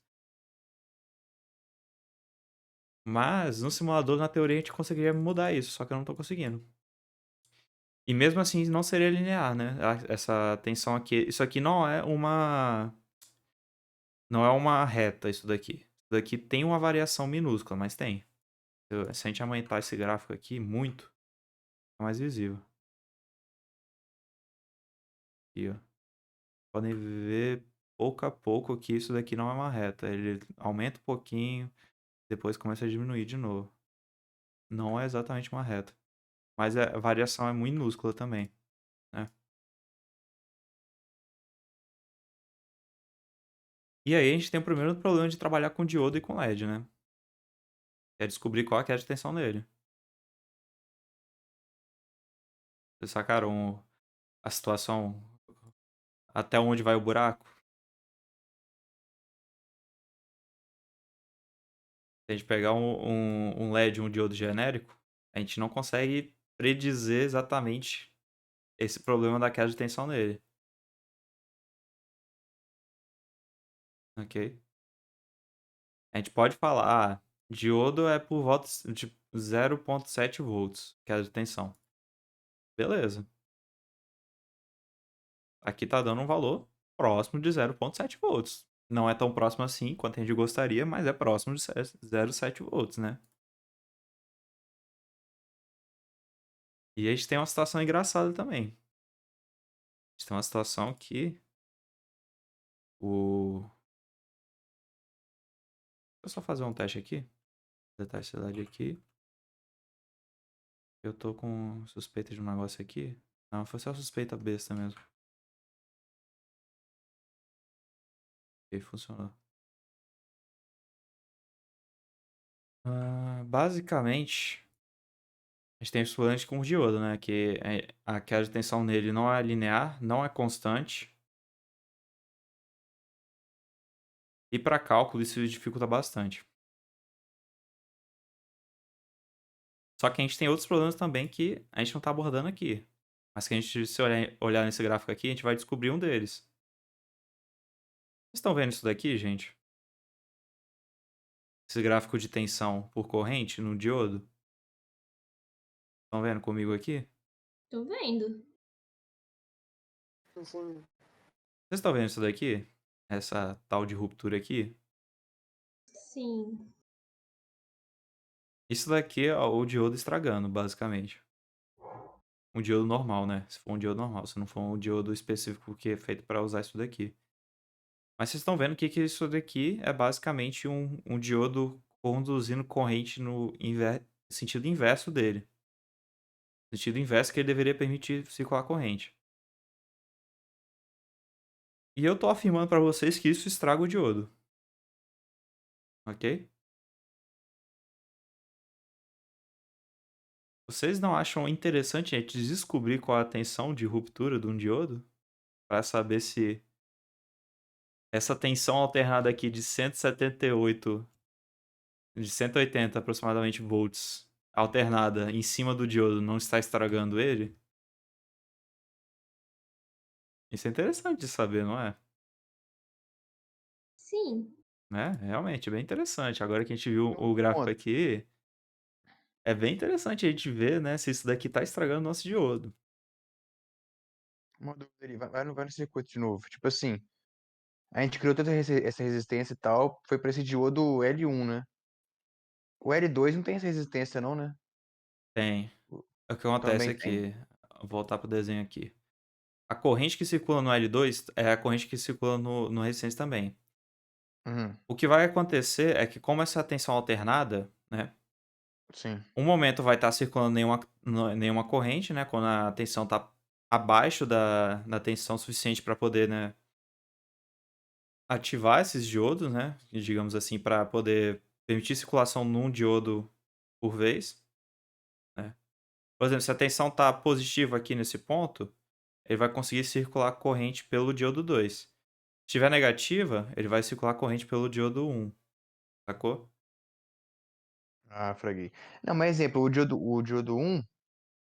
Mas no simulador, na teoria, a gente conseguiria mudar isso, só que eu não tô conseguindo. E mesmo assim não seria linear, né? Essa tensão aqui. Isso aqui não é uma. Não é uma reta, isso daqui. Isso daqui tem uma variação minúscula, mas tem. Se a gente aumentar esse gráfico aqui muito, é mais visível. Aqui, ó. Podem ver pouco a pouco que isso daqui não é uma reta. Ele aumenta um pouquinho, depois começa a diminuir de novo. Não é exatamente uma reta. Mas a variação é muito minúscula também, né? E aí a gente tem o primeiro problema de trabalhar com diodo e com LED, né? É descobrir qual é a de tensão nele. Vocês sacaram a situação até onde vai o buraco? Se a gente pegar um LED, um diodo genérico, a gente não consegue predizer exatamente esse problema da queda de tensão nele. Ok? A gente pode falar, diodo é por volta de 0,7 volts, queda de tensão. Beleza. Aqui tá dando um valor próximo de 0,7 volts. Não é tão próximo assim quanto a gente gostaria, mas é próximo de 0,7 volts, né? E a gente tem uma situação engraçada também. A gente tem uma situação que o... Deixa eu só fazer um teste aqui. Detalhe cidade aqui. Eu tô com suspeita de um negócio aqui. Não, foi só suspeita besta mesmo. Ok, funcionou. Basicamente, a gente tem esse problema com o diodo, né? Que a queda de tensão nele não é linear, não é constante. E para cálculo isso dificulta bastante. Só que a gente tem outros problemas também que a gente não está abordando aqui. Mas que a gente, se olhar nesse gráfico aqui, a gente vai descobrir um deles. Vocês estão vendo isso daqui, gente? Esse gráfico de tensão por corrente no diodo? Estão vendo comigo aqui? Tô vendo. Assim, Vocês estão vendo isso daqui? Essa tal de ruptura aqui? Sim. Isso daqui é o diodo estragando, basicamente. Um diodo normal, né? Se for um diodo normal, se não for um diodo específico que é feito para usar isso daqui. Mas vocês estão vendo que isso daqui é basicamente um diodo conduzindo corrente no sentido inverso dele. Sentido inverso que ele deveria permitir circular corrente. E eu tô afirmando para vocês que isso estraga o diodo. Ok? Vocês não acham interessante a gente descobrir qual é a tensão de ruptura de um diodo? Para saber se essa tensão alternada aqui de 178, de 180 aproximadamente volts, alternada em cima do diodo, não está estragando ele? Isso é interessante de saber, não é? Sim. Né? Realmente, é bem interessante. Agora que a gente viu Tem um o gráfico ponto. aqui, é bem interessante a gente ver, né, se isso daqui tá estragando o nosso diodo. Uma dúvida ali, vai no circuito de novo. Tipo assim, a gente criou toda essa resistência e tal, foi pra esse diodo L1, né? O L2 não tem essa resistência não, né? Tem. O que acontece Também tem? aqui, vou voltar pro desenho aqui. A corrente que circula no L2 é a corrente que circula no resistência também. Uhum, O que vai acontecer é que, como essa tensão alternada, né, sim. um momento vai estar circulando nenhuma corrente, né, quando a tensão está abaixo da tensão suficiente para poder, né, ativar esses diodos, né, digamos assim, para poder permitir circulação num diodo por vez, né. Por exemplo, se a tensão está positiva aqui nesse ponto, ele vai conseguir circular corrente pelo diodo 2. Se estiver negativa, ele vai circular corrente pelo diodo 1, sacou? Ah, fraguei. Não, mas exemplo, o diodo 1,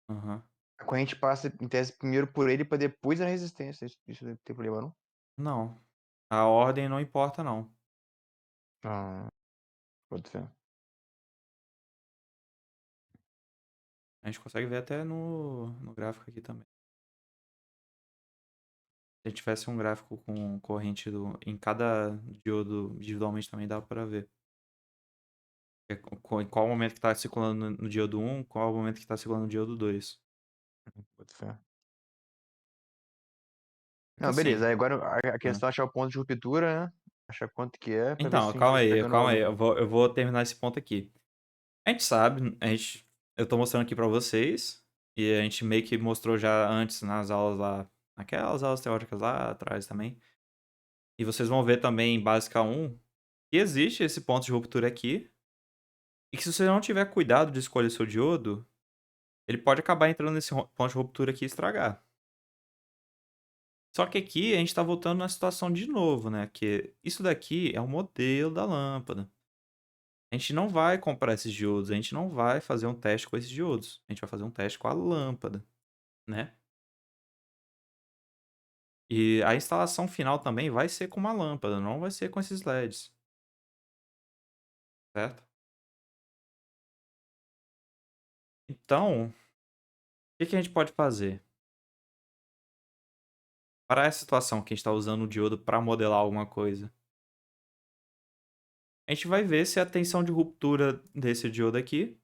Aham. a corrente passa, em tese, primeiro por ele pra depois a resistência. Isso não tem problema, não? Não, a ordem não importa não. Ah, pode ser. A gente consegue ver até no gráfico aqui também. Se a gente tivesse um gráfico com corrente em cada diodo individualmente também dá para ver. Em qual momento que está circulando no diodo 1, qual o momento que está circulando no diodo 2. Pode ser. Então Não, beleza. assim, Aí agora a ah, questão é achar o ponto de ruptura, né? Achar quanto que é, pra ver então, se a gente tá estragando o calma aí, valor. eu vou terminar esse ponto aqui. A gente sabe, eu tô mostrando aqui para vocês, e a gente meio que mostrou já antes nas aulas lá, naquelas aulas teóricas lá atrás também. E vocês vão ver também em Básica 1 que existe esse ponto de ruptura aqui, e que se você não tiver cuidado de escolher seu diodo, ele pode acabar entrando nesse ponto de ruptura aqui e estragar. Só que aqui a gente está voltando na situação de novo, né? Que isso daqui é o modelo da lâmpada. A gente não vai comprar esses diodos, a gente não vai fazer um teste com esses diodos. A gente vai fazer um teste com a lâmpada, né? E a instalação final também vai ser com uma lâmpada, não vai ser com esses LEDs, certo? Então, o que a gente pode fazer? Para essa situação que a gente está usando o diodo para modelar alguma coisa, a gente vai ver se a tensão de ruptura desse diodo aqui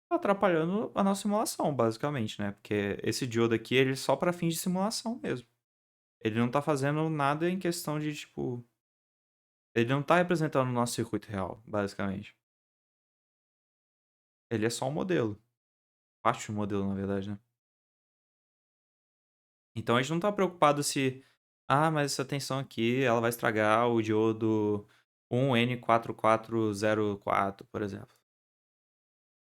tá atrapalhando a nossa simulação, basicamente, né? Porque esse diodo aqui, ele é só para fins de simulação mesmo. Ele não tá fazendo nada em questão de, tipo... Ele não tá representando o nosso circuito real, basicamente. Ele é só um modelo. Parte do modelo, na verdade, né? Então a gente não tá preocupado se... Ah, mas essa tensão aqui, ela vai estragar o diodo 1N4404, por exemplo.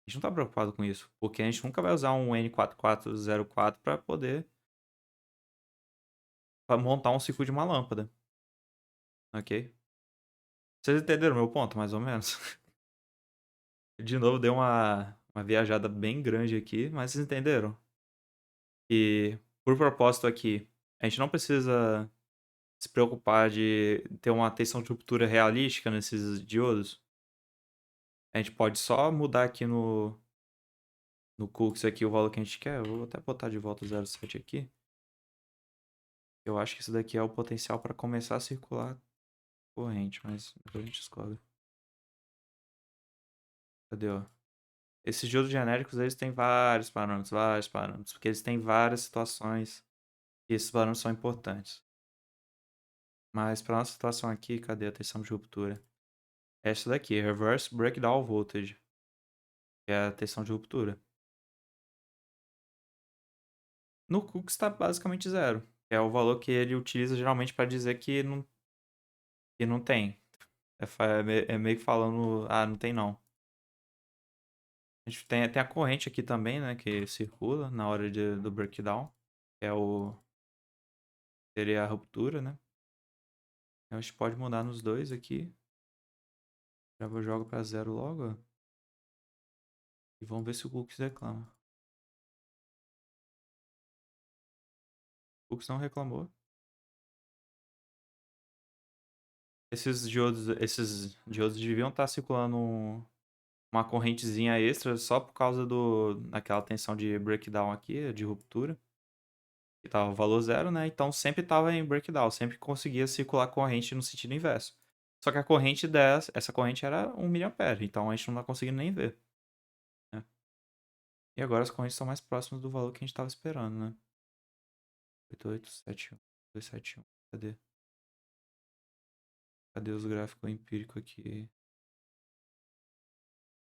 A gente não tá preocupado com isso, porque a gente nunca vai usar um N4404 para poder montar um circuito de uma lâmpada, ok? Vocês entenderam o meu ponto, mais ou menos? De novo, deu uma viajada bem grande aqui, mas vocês entenderam? E, por propósito aqui, a gente não precisa se preocupar de ter uma tensão de ruptura realística nesses diodos. A gente pode só mudar aqui no Cooks aqui o valor que a gente quer. Eu vou até botar de volta o 0,7 aqui. Eu acho que isso daqui é o potencial para começar a circular corrente, mas depois a gente descobre. Cadê, ó? Esses diodos genéricos, eles têm vários parâmetros, porque eles têm várias situações e esses parâmetros são importantes. Mas para nossa situação aqui, cadê a tensão de ruptura? Essa daqui, Reverse Breakdown Voltage, que é a tensão de ruptura. No Cooks está basicamente zero, que é o valor que ele utiliza geralmente para dizer que não tem. É meio que falando, ah, não tem não. A gente tem a corrente aqui também, né? Que circula na hora do breakdown. Que é seria a ruptura, né? Então a gente pode mudar nos dois aqui. Já jogo pra 0 logo, ó. E vamos ver se o Cookies reclama. O Cookies não reclamou. Esses diodos deviam estar circulando uma correntezinha extra só por causa daquela tensão de breakdown aqui, de ruptura. Que tava valor 0, né? Então sempre tava em breakdown, sempre conseguia circular corrente no sentido inverso. Só que a corrente essa corrente era 1 mA, então a gente não tá conseguindo nem ver, né? E agora as correntes estão mais próximas do valor que a gente tava esperando, né? 8871, 271. Cadê? Cadê os gráficos empíricos aqui?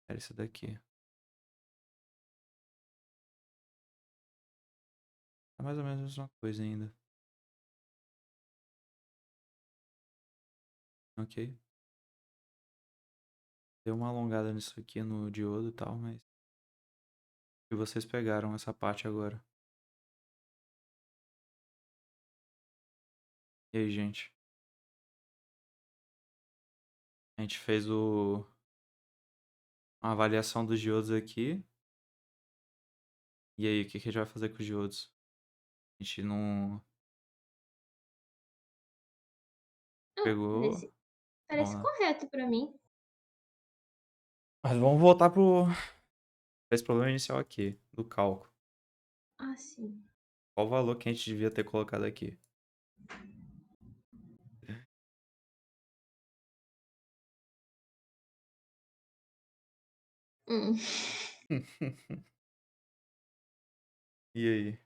Era esse daqui. É mais ou menos a mesma coisa ainda. Ok. Deu uma alongada nisso aqui no diodo e tal, mas... E vocês pegaram essa parte agora. E aí, gente? A gente fez uma avaliação dos diodos aqui. E aí, o que a gente vai fazer com os diodos? A gente não Ah, pegou. parece Vamos lá. correto pra mim. Mas vamos voltar pra esse problema inicial aqui, do cálculo. Ah, sim. Qual o valor que a gente devia ter colocado aqui? Hum. E aí?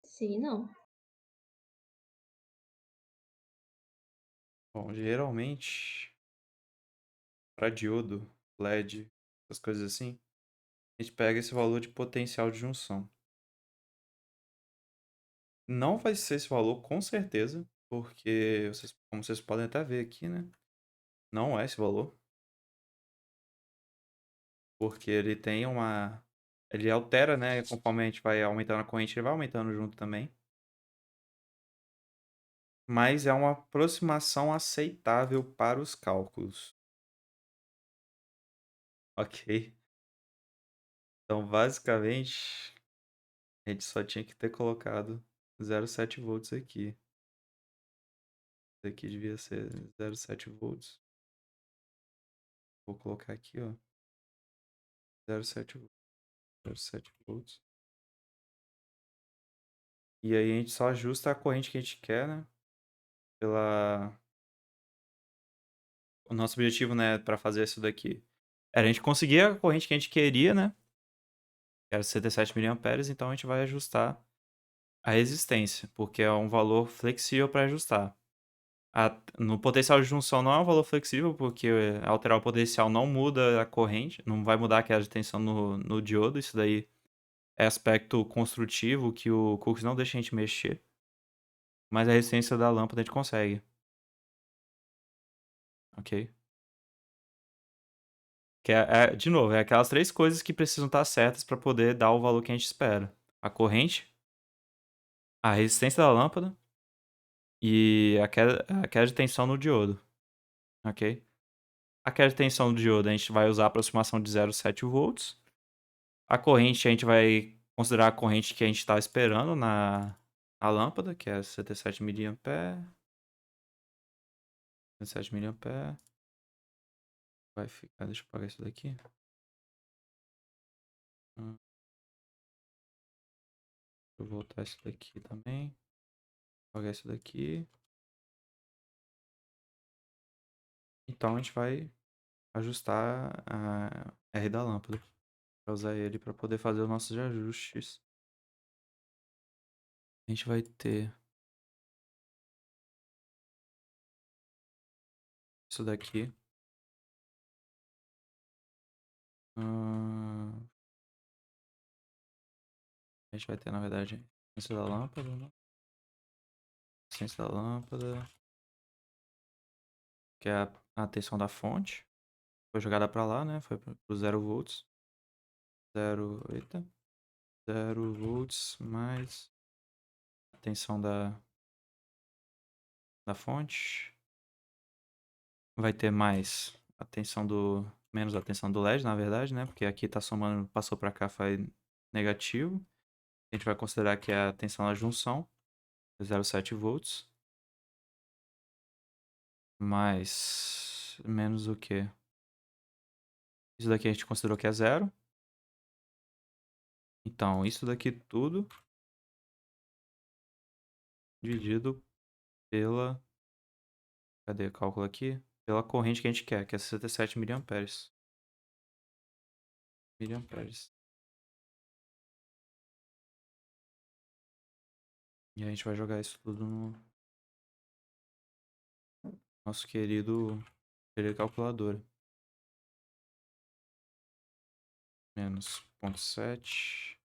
Sei não. Bom, geralmente, para diodo, LED, essas coisas assim, a gente pega esse valor de potencial de junção. Não vai ser esse valor, com certeza, porque, como vocês podem até ver aqui, né? Não é esse valor. Porque ele tem uma... Ele altera, né? Conforme a gente vai aumentando a corrente, ele vai aumentando junto também. Mas é uma aproximação aceitável para os cálculos. Ok? Então, basicamente, a gente só tinha que ter colocado 0,7 volts aqui. Isso aqui devia ser 0,7 volts. Vou colocar aqui, ó. 0,7 volts. 0,7 volts. E aí a gente só ajusta a corrente que a gente quer, né? O nosso objetivo, né, para fazer isso daqui era a gente conseguir a corrente que a gente queria, né? Que era 77 mA, então a gente vai ajustar a resistência, porque é um valor flexível para ajustar. No potencial de junção não é um valor flexível, porque alterar o potencial não muda a corrente, não vai mudar a queda de tensão no diodo. Isso daí é aspecto construtivo que o Cooks não deixa a gente mexer. Mas a resistência da lâmpada a gente consegue. Ok? Que de novo, é aquelas três coisas que precisam estar certas para poder dar o valor que a gente espera: a corrente, a resistência da lâmpada e a queda de tensão no diodo. Ok? A queda de tensão do diodo a gente vai usar a aproximação de 0,7 volts. A corrente a gente vai considerar a corrente que a gente está esperando na lâmpada, que é 77 mA. 77 mA. Vai ficar. Deixa eu apagar isso daqui. Deixa eu voltar isso daqui também. Apagar isso daqui. Então a gente vai ajustar a R da lâmpada. Para usar ele para poder fazer os nossos ajustes. A gente vai ter isso daqui. Hum, a gente vai ter, na verdade, essência da lâmpada, né? Essência da lâmpada, que é a tensão da fonte. Foi jogada pra lá, né? Foi pro 0 volts. 0, eita. 0 volts mais a tensão da fonte. Vai ter mais a tensão do... menos a tensão do LED, na verdade, né? Porque aqui tá somando, passou pra cá, foi negativo. A gente vai considerar que é a tensão da junção, 0,7 volts. Mais... menos o quê? Isso daqui a gente considerou que é 0. Então, isso daqui tudo dividido pela... cadê o cálculo aqui? Pela corrente que a gente quer, que é 67 miliamperes. Miliamperes. E a gente vai jogar isso tudo no nosso querido calculador. Menos 0,7.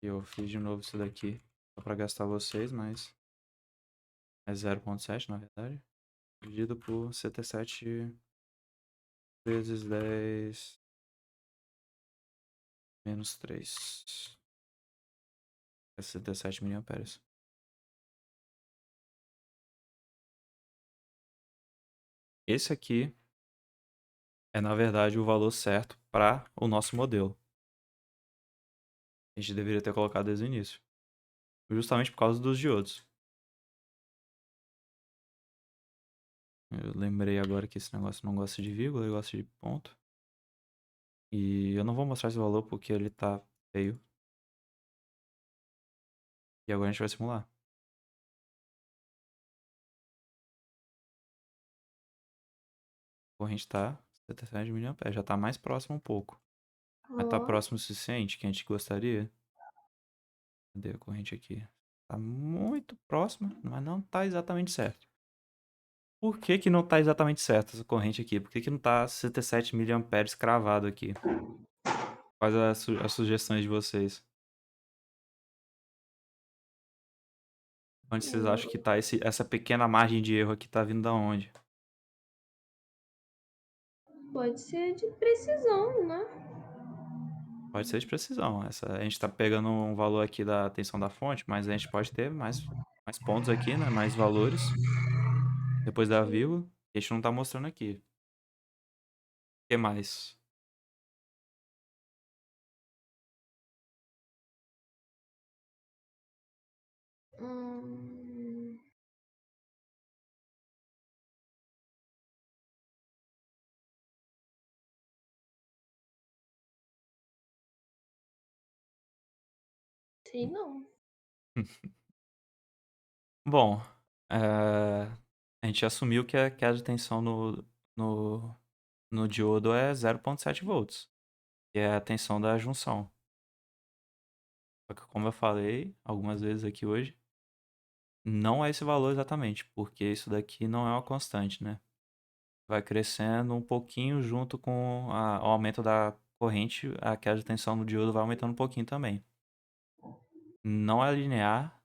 E eu fiz de novo isso daqui só pra gastar vocês, mas é 0,7 na verdade. Dividido por 77 vezes 10 menos 3. É 67 miliamperes. Esse aqui é, na verdade, o valor certo para o nosso modelo. A gente deveria ter colocado desde o início. Justamente por causa dos diodos. Eu lembrei agora que esse negócio não gosta de vírgula, ele gosta de ponto. E eu não vou mostrar esse valor porque ele tá feio. E agora a gente vai simular. A corrente tá 77 mA, já tá mais próximo um pouco. Mas tá Ó, próximo o suficiente que a gente gostaria? Cadê a corrente aqui? Tá muito próxima, mas não tá exatamente certo. Por que que não tá exatamente certo essa corrente aqui? Por que que não tá 67 miliamperes cravado aqui? Quais as sugestões de vocês? Onde vocês acham que tá essa pequena margem de erro aqui, tá vindo da onde? pode ser de precisão, né? Pode ser de precisão. A gente tá pegando um valor aqui da tensão da fonte, mas a gente pode ter mais pontos aqui, né? Mais valores. Depois da Sim. vírgula. A gente não tá mostrando aqui. O que mais? Hum, sei não. Bom, a gente assumiu que a queda de tensão no, no diodo é 0,7 volts, que é a tensão da junção. Só que, como eu falei algumas vezes aqui hoje, não é esse valor exatamente, porque isso daqui não é uma constante, né? Vai crescendo um pouquinho junto com o aumento da corrente, a queda de tensão no diodo vai aumentando um pouquinho também. Não é linear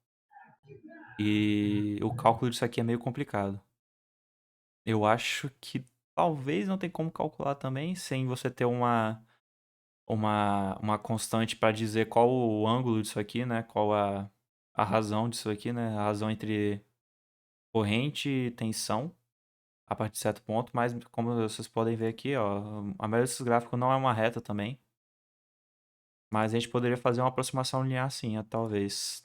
e o cálculo disso aqui é meio complicado. Eu acho que talvez não tem como calcular também sem você ter uma constante para dizer qual o ângulo disso aqui, né? Qual a razão disso aqui, né? A razão entre corrente e tensão a partir de certo ponto, mas como vocês podem ver aqui, ó, a maioria desses gráficos não é uma reta também. Mas a gente poderia fazer uma aproximação linear sim, talvez.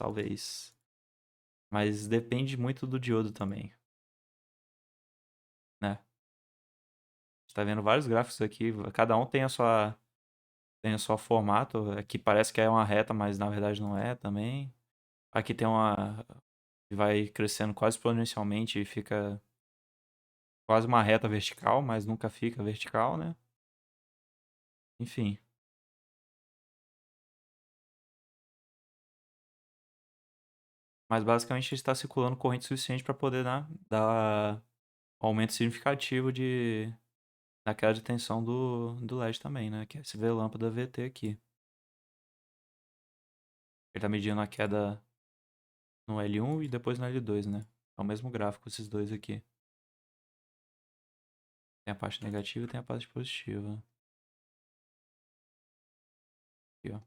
Mas depende muito do diodo também, né? A gente tá vendo vários gráficos aqui, cada um tem o seu formato. Aqui parece que é uma reta, mas na verdade não é também. Aqui tem uma que vai crescendo quase exponencialmente e fica quase uma reta vertical, mas nunca fica vertical, né? Enfim. Mas basicamente a gente está circulando corrente suficiente para poder, né, dar aumento significativo daquela de tensão do LED também, né? Que é esse V lâmpada VT aqui. Ele tá medindo a queda no L1 e depois no L2, né? É o mesmo gráfico esses dois aqui. Tem a parte negativa e tem a parte positiva. Aqui, ó.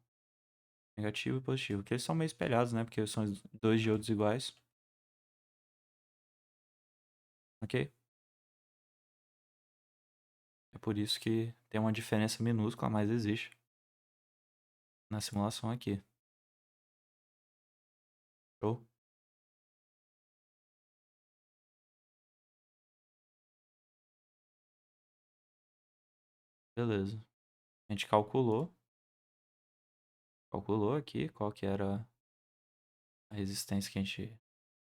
Negativo e positivo. Que eles são meio espelhados, né? Porque são dois diodos iguais. Ok? É por isso que tem uma diferença minúscula, mas existe na simulação aqui. Show? Beleza. A gente calculou aqui qual que era a resistência que a gente...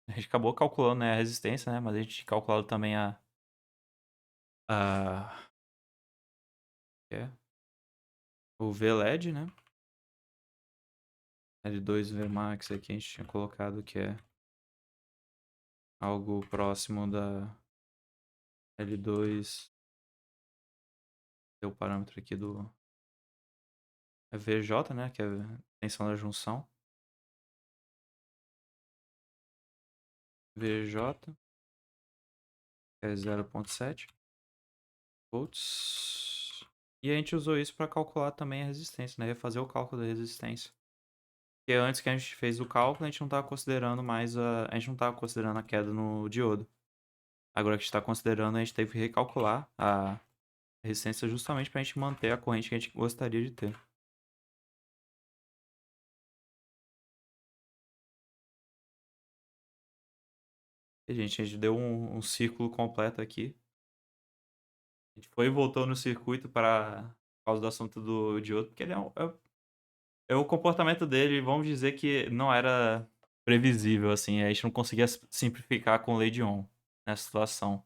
A gente acabou calculando, né, a resistência, né? Mas a gente calculou também a... que é? O VLED, né? L2 Vmax aqui a gente tinha colocado que é algo próximo da L2. Deu o parâmetro aqui do... É VJ, né? Que é a tensão da junção. VJ é 0,7 volts. E a gente usou isso para calcular também a resistência, né? Fazer o cálculo da resistência. Porque antes que a gente fez o cálculo, a gente não estava considerando mais a gente não estava considerando a queda no diodo. Agora que a gente está considerando, a gente teve que recalcular a resistência justamente para a gente manter a corrente que a gente gostaria de ter. E, gente, a gente deu um círculo completo aqui. A gente foi e voltou no circuito para por causa do assunto do diodo, porque ele é o comportamento dele, vamos dizer que não era previsível, assim. A gente não conseguia simplificar com lei de Ohm nessa situação.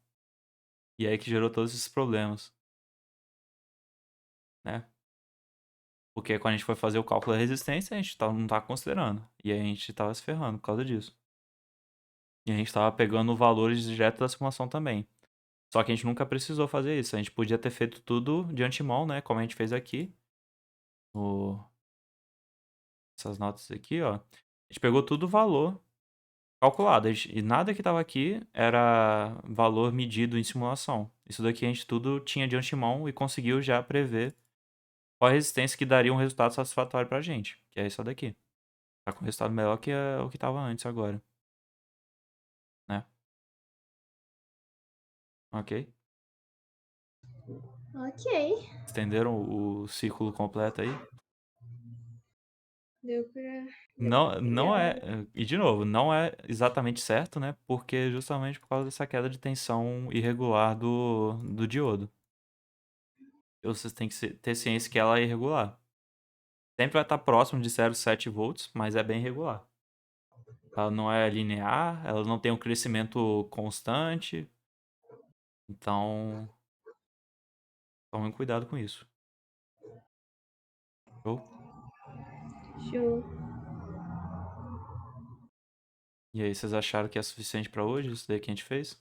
E aí que gerou todos esses problemas, né? Porque quando a gente foi fazer o cálculo da resistência, a gente não tava considerando. E aí a gente tava se ferrando por causa disso. E a gente tava pegando valores direto da simulação também. Só que a gente nunca precisou fazer isso. A gente podia ter feito tudo de antemão, né? Como a gente fez aqui. Essas notas aqui, ó. A gente pegou tudo o valor calculado. E nada que tava aqui era valor medido em simulação. Isso daqui a gente tudo tinha de antemão e conseguiu já prever qual a resistência que daria um resultado satisfatório pra gente. Que é isso daqui. Tá com resultado melhor que o que tava antes agora. Né? Ok? Ok. Estenderam o círculo completo aí? Deu pra Não é. pegar. E de novo, não é exatamente certo, né? Porque justamente por causa dessa queda de tensão irregular do diodo. Vocês têm que ter ciência que ela é irregular. Sempre vai estar próximo de 0,7 volts, mas é bem irregular. Ela não é linear, ela não tem um crescimento constante. Então, tomem cuidado com isso. Show? Show. E aí, vocês acharam que é suficiente pra hoje, isso daí que a gente fez?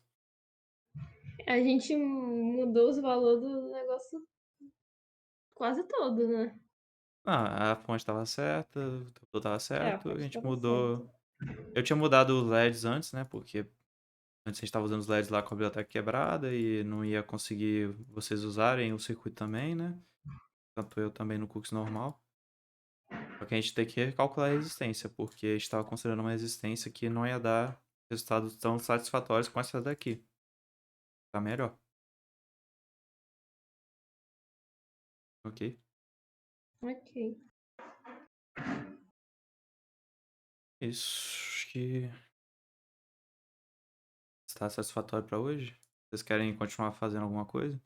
A gente mudou os valores do negócio quase todo, né? Ah, a fonte estava certa, tudo estava É, a certo, a parte gente tava mudou. certa. Eu tinha mudado os LEDs antes, né? Porque antes a gente estava usando os LEDs lá com a biblioteca quebrada e não ia conseguir vocês usarem o circuito também, né? Tanto eu também no Cooks normal. Só que a gente tem que recalcular a resistência, porque a gente estava considerando uma resistência que não ia dar resultados tão satisfatórios com essa daqui. Tá melhor. Ok? Ok. Isso. Acho que está satisfatório para hoje. Vocês querem continuar fazendo alguma coisa?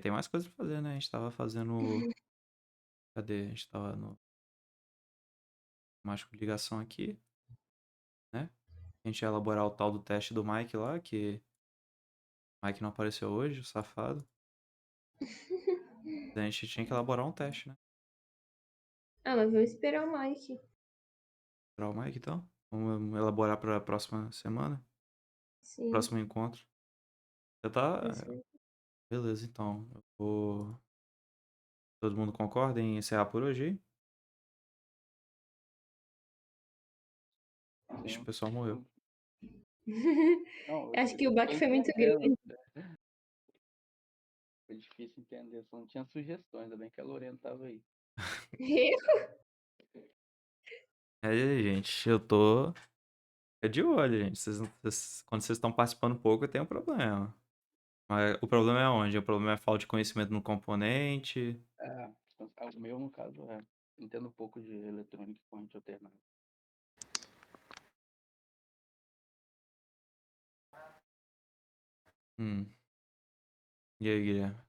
Tem mais coisa pra fazer, né? A gente tava fazendo. Cadê? A gente tava no. Mais com ligação aqui, né? A gente ia elaborar o tal do teste do Mike lá, que o Mike não apareceu hoje, o safado. A gente tinha que elaborar um teste, né? Ah, mas vamos esperar o Mike. Para o Mike, então. Vamos elaborar para a próxima semana, Sim. próximo encontro. Você tá. Isso. Beleza, então. Eu vou... Todo mundo concorda em encerrar por hoje? Aí? Ixi, o Sim. pessoal morreu. Não, Acho que o eu tô baque foi muito entendendo. grande. Foi difícil entender, só não tinha sugestões, ainda bem que a Lorena tava aí. É, gente, eu tô... É de olho, gente. Quando vocês estão participando pouco, tem um problema. Mas o problema é onde? O problema é a falta de conhecimento no componente. É, o meu, no caso, entendo um pouco de eletrônica e corrente alternada. Hum. E aí, Guilherme?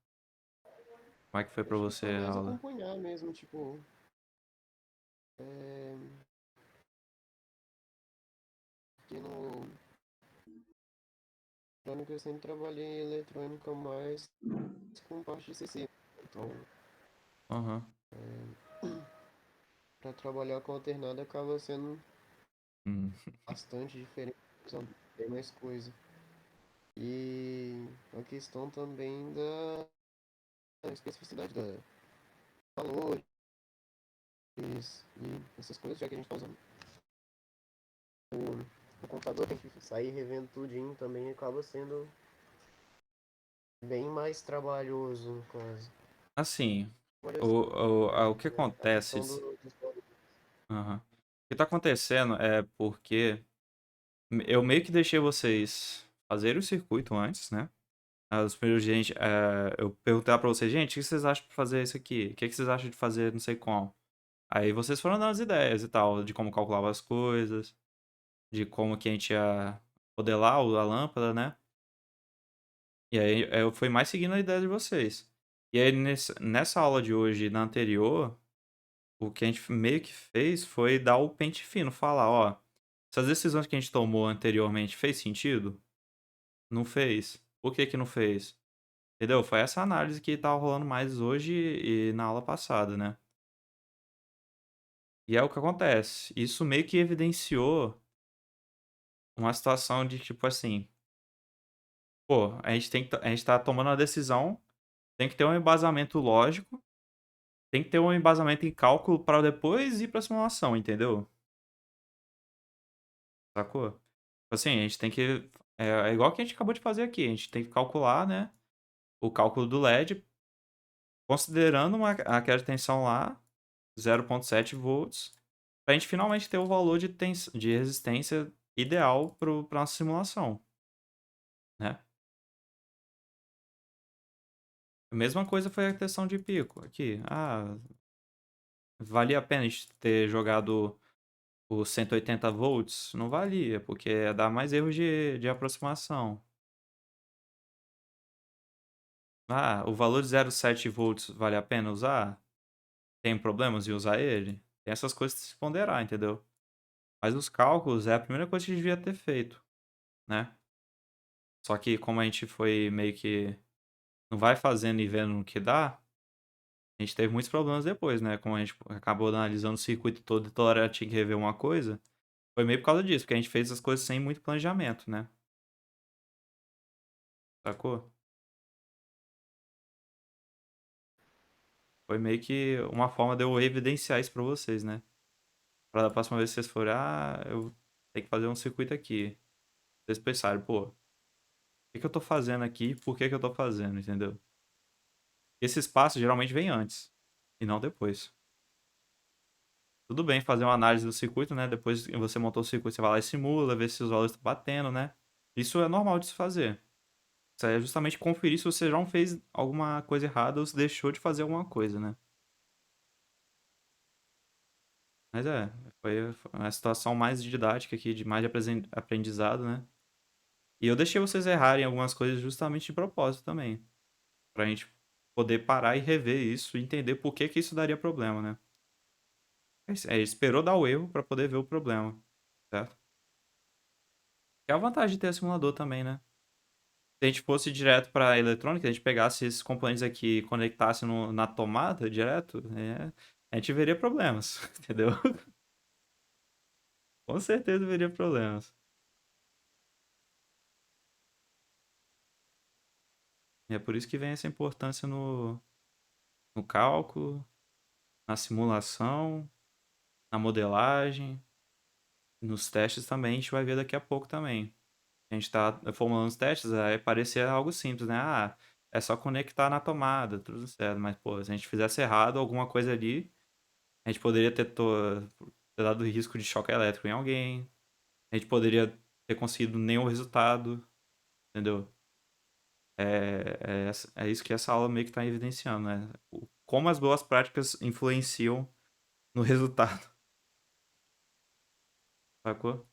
Como é que foi pra Acho que você foi a mais aula? acompanhar mesmo, tipo. É, que no eletrônica eu sempre trabalhei em eletrônica mais com parte de CC. Então, Aham. para trabalhar com alternada acaba sendo Hum. bastante diferente, sabe? Tem mais coisa. E a questão também da especificidade da valores e essas coisas, já que a gente está usando o computador, tem que sair revendo tudinho também acaba sendo bem mais trabalhoso, no caso. Assim, Por o, exemplo, o que a acontece... questão dos valores. Aham. O que tá acontecendo é porque eu meio que deixei vocês fazerem o circuito antes, né? Os primeiros, gente, eu perguntava pra vocês, gente, o que vocês acham de fazer isso aqui? O que vocês acham de fazer não sei como? Aí vocês foram dando as ideias e tal, de como calculava as coisas, de como que a gente ia modelar a lâmpada, né? E aí eu fui mais seguindo a ideia de vocês. E aí nessa aula de hoje e na anterior, o que a gente meio que fez foi dar o pente fino, falar, ó, essas decisões que a gente tomou anteriormente fez sentido? Não fez. Por que que não fez? Entendeu? Foi essa análise que tava rolando mais hoje e na aula passada, né? E é o que acontece. Isso meio que evidenciou uma situação de tipo assim, pô, a gente tá tomando uma decisão, tem que ter um embasamento lógico, tem que ter um embasamento em cálculo para depois ir pra simulação, entendeu? Sacou? Tipo assim, a gente tem que. É igual que a gente acabou de fazer aqui. A gente tem que calcular, né? O cálculo do LED, considerando a queda de tensão lá, 0,7 volts, pra gente finalmente ter o valor de resistência ideal pra nossa simulação, né? A mesma coisa foi a questão de pico aqui. Ah, valia a pena a gente ter jogado os 180 volts? Não valia, porque ia dar mais erros de aproximação. Ah, o valor de 0,7 volts vale a pena usar? Tem problemas em usar ele? Tem essas coisas que se ponderar, entendeu? Mas os cálculos é a primeira coisa que a gente devia ter feito, né? Só que como a gente foi meio que não vai fazendo e vendo no que dá, a gente teve muitos problemas depois, né? Como a gente acabou analisando o circuito todo e toda hora tinha que rever uma coisa, foi meio por causa disso, porque a gente fez as coisas sem muito planejamento, né? Sacou? Foi meio que uma forma de eu evidenciar isso pra vocês, né? Pra da próxima vez que vocês forem, eu tenho que fazer um circuito aqui. Vocês pensaram, pô, o que que eu tô fazendo aqui? Por que que eu tô fazendo, entendeu? Esses passos geralmente vêm antes e não depois. Tudo bem fazer uma análise do circuito, né? Depois que você montou o circuito, você vai lá e simula, vê se os valores estão batendo, né? Isso é normal de se fazer. Isso aí é justamente conferir se você já não fez alguma coisa errada ou se deixou de fazer alguma coisa, né? Mas foi uma situação mais didática aqui, de mais de aprendizado, né? E eu deixei vocês errarem algumas coisas justamente de propósito também. Pra gente poder parar e rever isso e entender por que que isso daria problema, né? Esperou dar o erro pra poder ver o problema, certo? Que é a vantagem de ter simulador também, né? Se a gente fosse direto pra eletrônica, a gente pegasse esses componentes aqui e conectasse na tomada direto, a gente veria problemas, entendeu? Com certeza veria problemas. E é por isso que vem essa importância no cálculo, na simulação, na modelagem, nos testes também, a gente vai ver daqui a pouco também. A gente tá formulando os testes, aí parecia algo simples, né? Ah, é só conectar na tomada, tudo certo. Mas, pô, se a gente fizesse errado alguma coisa ali, a gente poderia ter dado risco de choque elétrico em alguém. A gente poderia ter conseguido nenhum resultado, entendeu? É isso que essa aula meio que tá evidenciando, né? Como as boas práticas influenciam no resultado, sacou?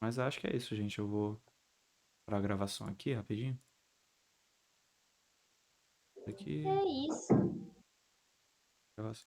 Mas acho que é isso, gente. Eu vou pra gravação aqui, rapidinho. Aqui, É isso. gravação.